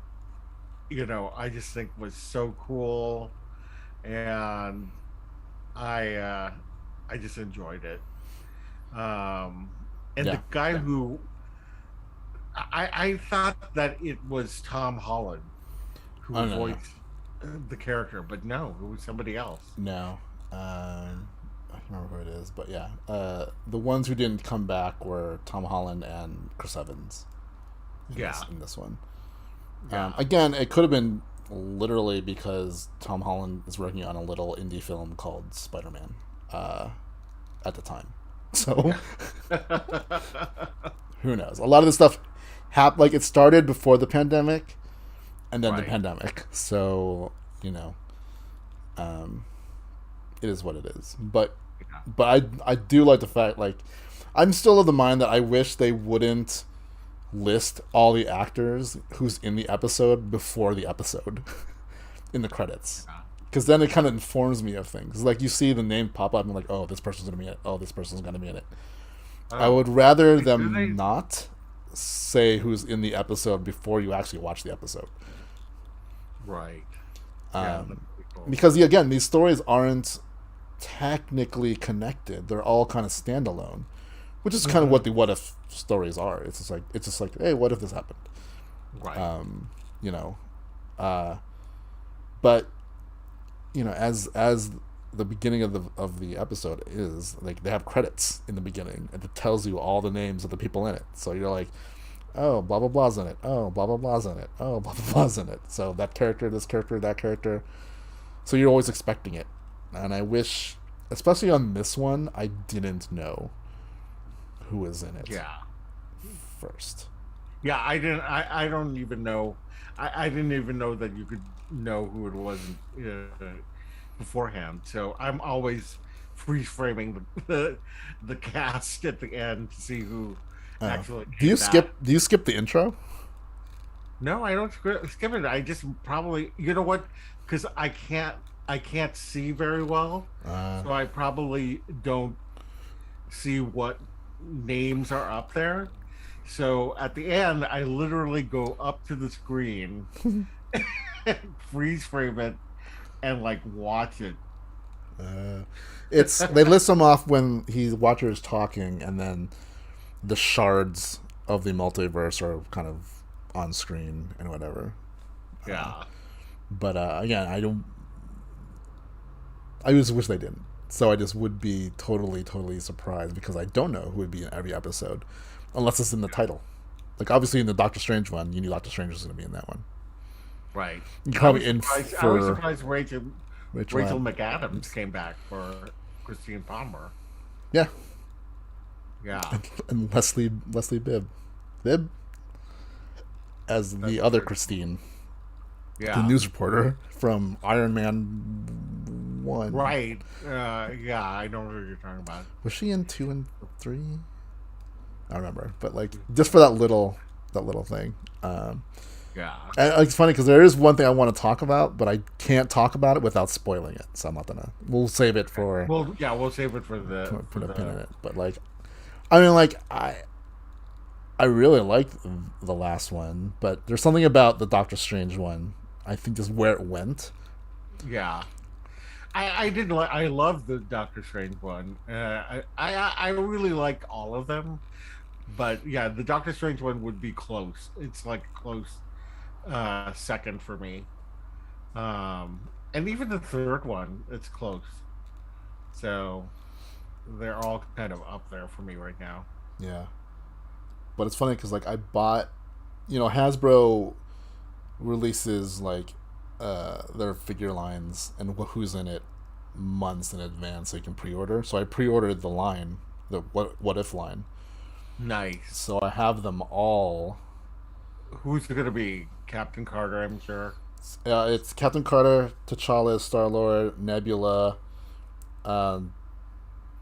I just think was so cool, and I uh, I just enjoyed it. Um, and Yeah. the guy who I thought that it was Tom Holland who Oh no, no, voiced the character, but no, it was somebody else. no. I can't remember who it is, but yeah. The ones who didn't come back were Tom Holland and Chris Evans Yeah, in this one. yeah, Again, it could have been literally because Tom Holland is working on a little indie film called Spider Man uh, at the time. So who knows? A lot of this stuff like it started before the pandemic and then the right. pandemic. So um, it is what it is. Yeah, But I do like the fact like I'm still of the mind that I wish they wouldn't list all the actors who's in the episode before the episode in the credits. yeah. because then it kind of informs me of things. Like you see the name pop up, and like, oh, this person's gonna be in it. Oh, this person's gonna be in it. I Oh, would rather wait, do them they? not say who's in the episode before you actually watch the episode. Right. Yeah, that's Um, pretty cool. because again, these stories aren't technically connected. They're all kind of standalone, which is kind of what Hmm. the what if stories are. It's just like, hey, what if this happened? Right. Um, you know, uh, but as the beginning of the episode is like they have credits in the beginning and it tells you all the names of the people in it. So you're like, oh, blah blah blah's in it. Oh, blah blah blah's in it. Oh, blah blah blah's in it. So that character, this character, that character. So you're always expecting it. And I wish, especially on this one, I didn't know who was in it Yeah. first. Yeah, I don't even know. I didn't even know that you could know who it was beforehand. So I'm always freeze framing the cast at the end to see who actually Do you came back. skip? Do you skip the intro? No, I don't skip it. I just probably, you know what? Because I can't see very well, Uh, so I probably don't see what names are up there. So at the end, I literally go up to the screen, freeze frame it, and like watch it. uh, it's they list them off when Watcher is talking, and then the shards of the multiverse are kind of on screen and whatever. Yeah. But again, I don't. I just wish they didn't. So I just would be totally, totally surprised because I don't know who would be in every episode, unless it's in the title. Like obviously in the Doctor Strange one, you knew Doctor Strange was going to be in that one. Right. You're I was probably in surprised. I was for surprised Rachel Rachel Adams. McAdams came back for Christine Palmer. Yeah, Yeah, and Leslie Bibb as that's the other true. Christine, the Yeah. news reporter from Iron Man one. Right. Yeah, I know what you're talking about. Was she in 2 and 3? I don't remember, but like just for that little thing. Yeah. And it's funny because there is one thing I want to talk about, but I can't talk about it without spoiling it. So I'm not gonna. We'll save it for Well, yeah, we'll save it for put a pin in it. But like, I mean, like I really liked the last one, but there's something about the Doctor Strange one. I think just where it went. yeah. I did like. I love the Doctor Strange one. I really like all of them, but yeah, the Doctor Strange one would be close. It's like close second for me. And even the third one, it's close. So they're all kind of up there for me right now. Yeah, but it's funny because like I bought, Hasbro releases like their figure lines and who's in it months in advance so you can pre-order. So I pre-ordered the line, the what if line. Nice. So I have them all. Who's it gonna be? Captain Carter, I'm sure. It's Captain Carter, T'Challa, Star Lord, Nebula, um,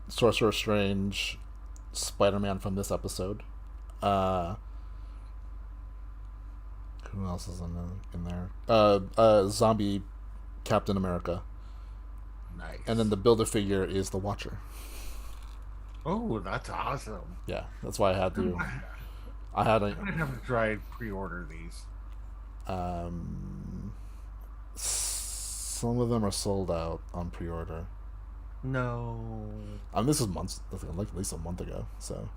Sorcerer Strange, Spider Man from this episode. Uh, who else is in there? Zombie Captain America, and then Nice. the Builder figure is the Watcher. Oh, that's awesome. Yeah, that's why I had I'm to. I had a. gonna have to try and pre-order these. Um, some of them are sold out on pre-order. No, This is months, like at least a month ago. So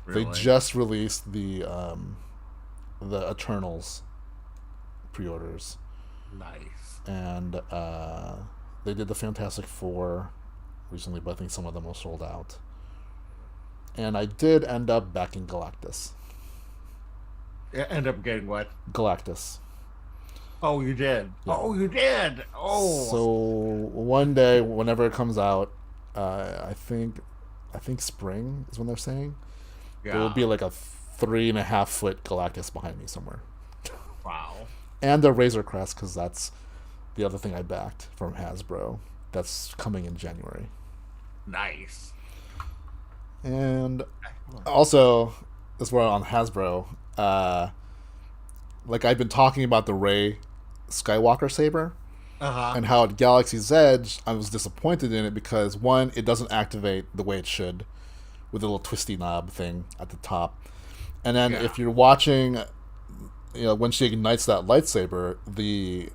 they really. just released the Eternals pre-orders, Nice. and they did the Fantastic Four recently, but I think some of them are sold out. And I did end up backing Galactus. End up getting what? Galactus. Oh, you did. Yeah. Oh, you did. Oh, So one day, whenever it comes out, I think spring is when they're saying there will yeah. be like a 3.5 foot Galactus behind me somewhere, Wow. and a Razor Crest because that's the other thing I backed from Hasbro. That's coming in January, Nice. and also as well on Hasbro. Like I've been talking about the Rey Skywalker saber. Uh-huh. And how at Galaxy's Edge, I was disappointed in it because one, it doesn't activate the way it should with a little twisty knob thing at the top. And then Yeah. if you're watching, when she ignites that lightsaber, the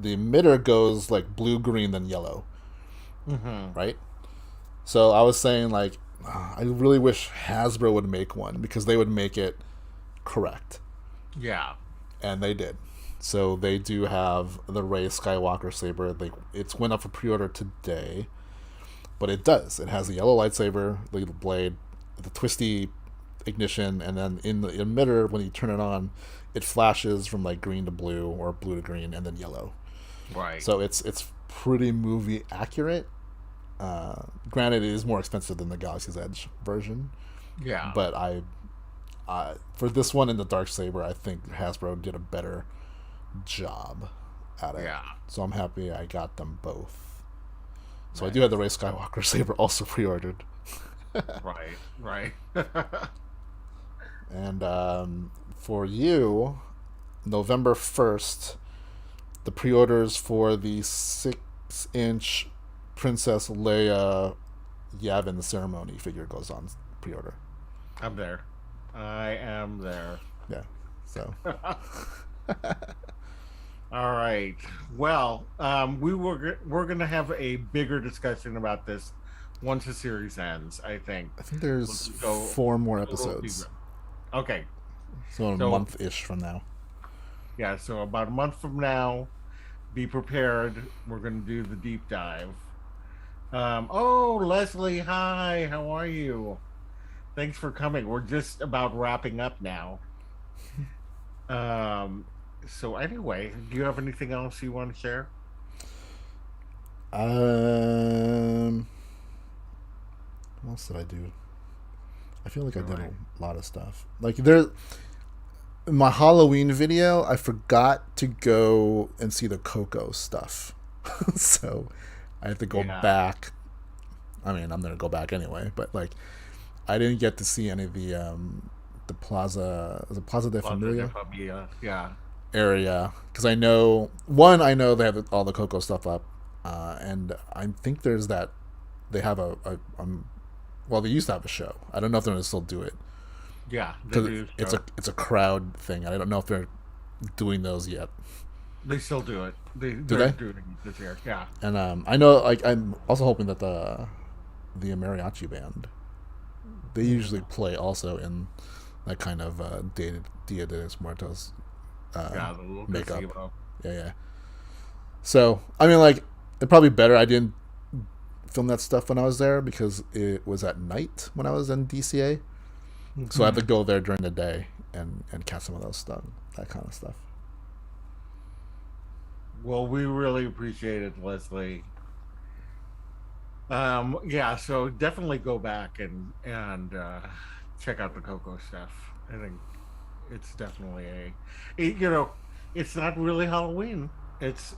emitter goes like blue, green, then yellow, Mm-hmm. right? So I was saying like, I really wish Hasbro would make one because they would make it correct, Yeah. and they did. So they do have the Rey Skywalker saber. It's went up for pre-order today, but it does. It has the yellow lightsaber, the blade, the twisty ignition, and then in the emitter, when you turn it on, it flashes from like green to blue or blue to green, and then yellow. Right. So it's pretty movie accurate. Granted, it is more expensive than the Galaxy's Edge version, Yeah. but for this one in the dark saber, I think Hasbro did a better job at it. Yeah. So I'm happy I got them both. So I Right. do have the Rey Skywalker saber also pre-ordered. Right. Right. And for you, November 1st, the pre-orders for the 6-inch Princess Leia Yavin ceremony figure goes on pre-order. I'm there. I am there. Yeah. So All right. Well, we're gonna have a bigger discussion about this once the series ends. I think. I think We'll there's just go 4 more a little episodes. deeper. Okay. So a So month-ish from now. yeah. So about a month from now, be prepared. We're gonna do the deep dive. Oh, Leslie, hi. How are you? Thanks for coming. We're just about wrapping up now. Um, so anyway, do you have anything else you want to share? Um, what else did I do? I feel like I All did right. a lot of stuff. Like there, in my Halloween video, I forgot to go and see the Coco stuff, so I have to go Yeah. back. I mean, I'm gonna go back anyway, but like, I didn't get to see any of the Plaza, is it Plaza de Plaza de Familia Familia. Yeah. area, because I know they have all the Coco stuff up, and I think there's that they have well, they used to have a show. I don't know if they're gonna still do it Yeah. They because do. it's a crowd thing. I don't know if they're doing those yet. They still do it. Do They're they? doing it this year. Yeah. And I know, like, I'm also hoping that the mariachi band, they usually play also in that kind of Dia de los Muertos Yeah. The little makeup. gazebo. Yeah, yeah. So I mean, like, it's probably better I didn't film that stuff when I was there because it was at night when I was in DCA. So I have to Mhm. go there during the day and catch some of those stuff, that kind of stuff. Well, we really appreciate it, Leslie. Yeah. So definitely go back and check out the Coco stuff. I think it's definitely it's not really Halloween. It's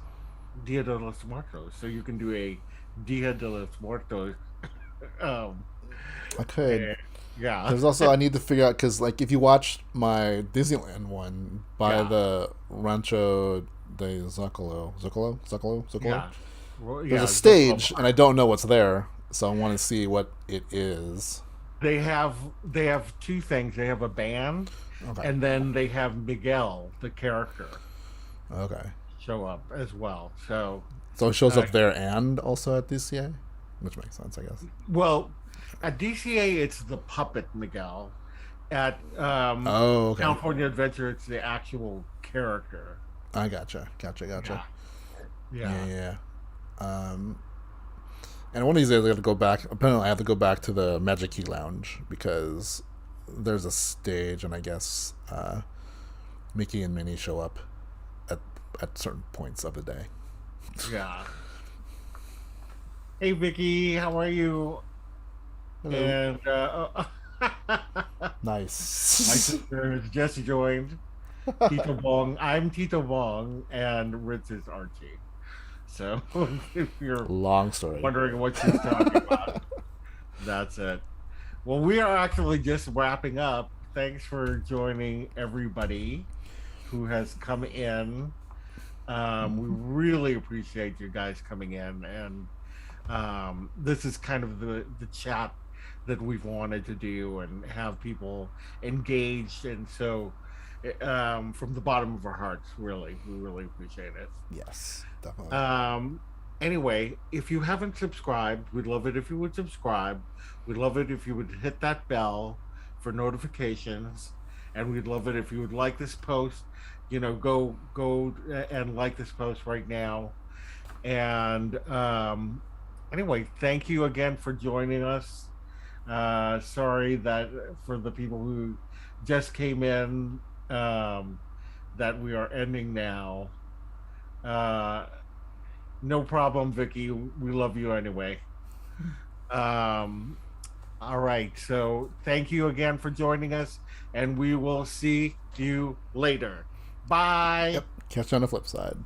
Dia de los Muertos, so you can do a Dia de los Muertos. Um, I could. eh, yeah, There's also I need to figure out because like if you watch my Disneyland one by yeah, the Rancho de Zocalo, yeah, well, there's a yeah. stage and I don't know what's there, so I want to see what it is. They have two things. They have a band, Okay. and then they have Miguel, the character, Okay. show up as well. So, So it shows uh, up there and also at DCA, which makes sense, I guess. well, at DCA it's the puppet Miguel. At Oh, okay. California Adventure, it's the actual character. I gotcha. Yeah, Yeah, yeah. yeah. Yeah. And one of these days I have to go back. Apparently, I have to go back to the Magic Key Lounge because there's a stage, and I guess Mickey and Minnie show up at certain points of the day. Yeah. Hey, Vicky, how are you? Hello. And my Nice. sister has just joined. Tito Bong. I'm Tito Bong, and Ritz is Archie. So if you're Long story. wondering what she's talking about, that's it. Well, we are actually just wrapping up. Thanks for joining everybody who has come in We Mm-hmm. really appreciate you guys coming in, and this is kind of the chat that we've wanted to do and have people engaged, and so from the bottom of our hearts, really, we really appreciate it. Yes, definitely. Um, anyway, if you haven't subscribed, we'd love it if you would subscribe. We'd love it if you would hit that bell for notifications, and we'd love it if you would like this post. Go and like this post right now. And anyway, thank you again for joining us. Sorry that for the people who just came in, um, that we are ending now. Uh, no problem, Vicky. We love you anyway. Um, all right. So thank you again for joining us, and we will see you later. Yep. Bye. Catch you on the flip side.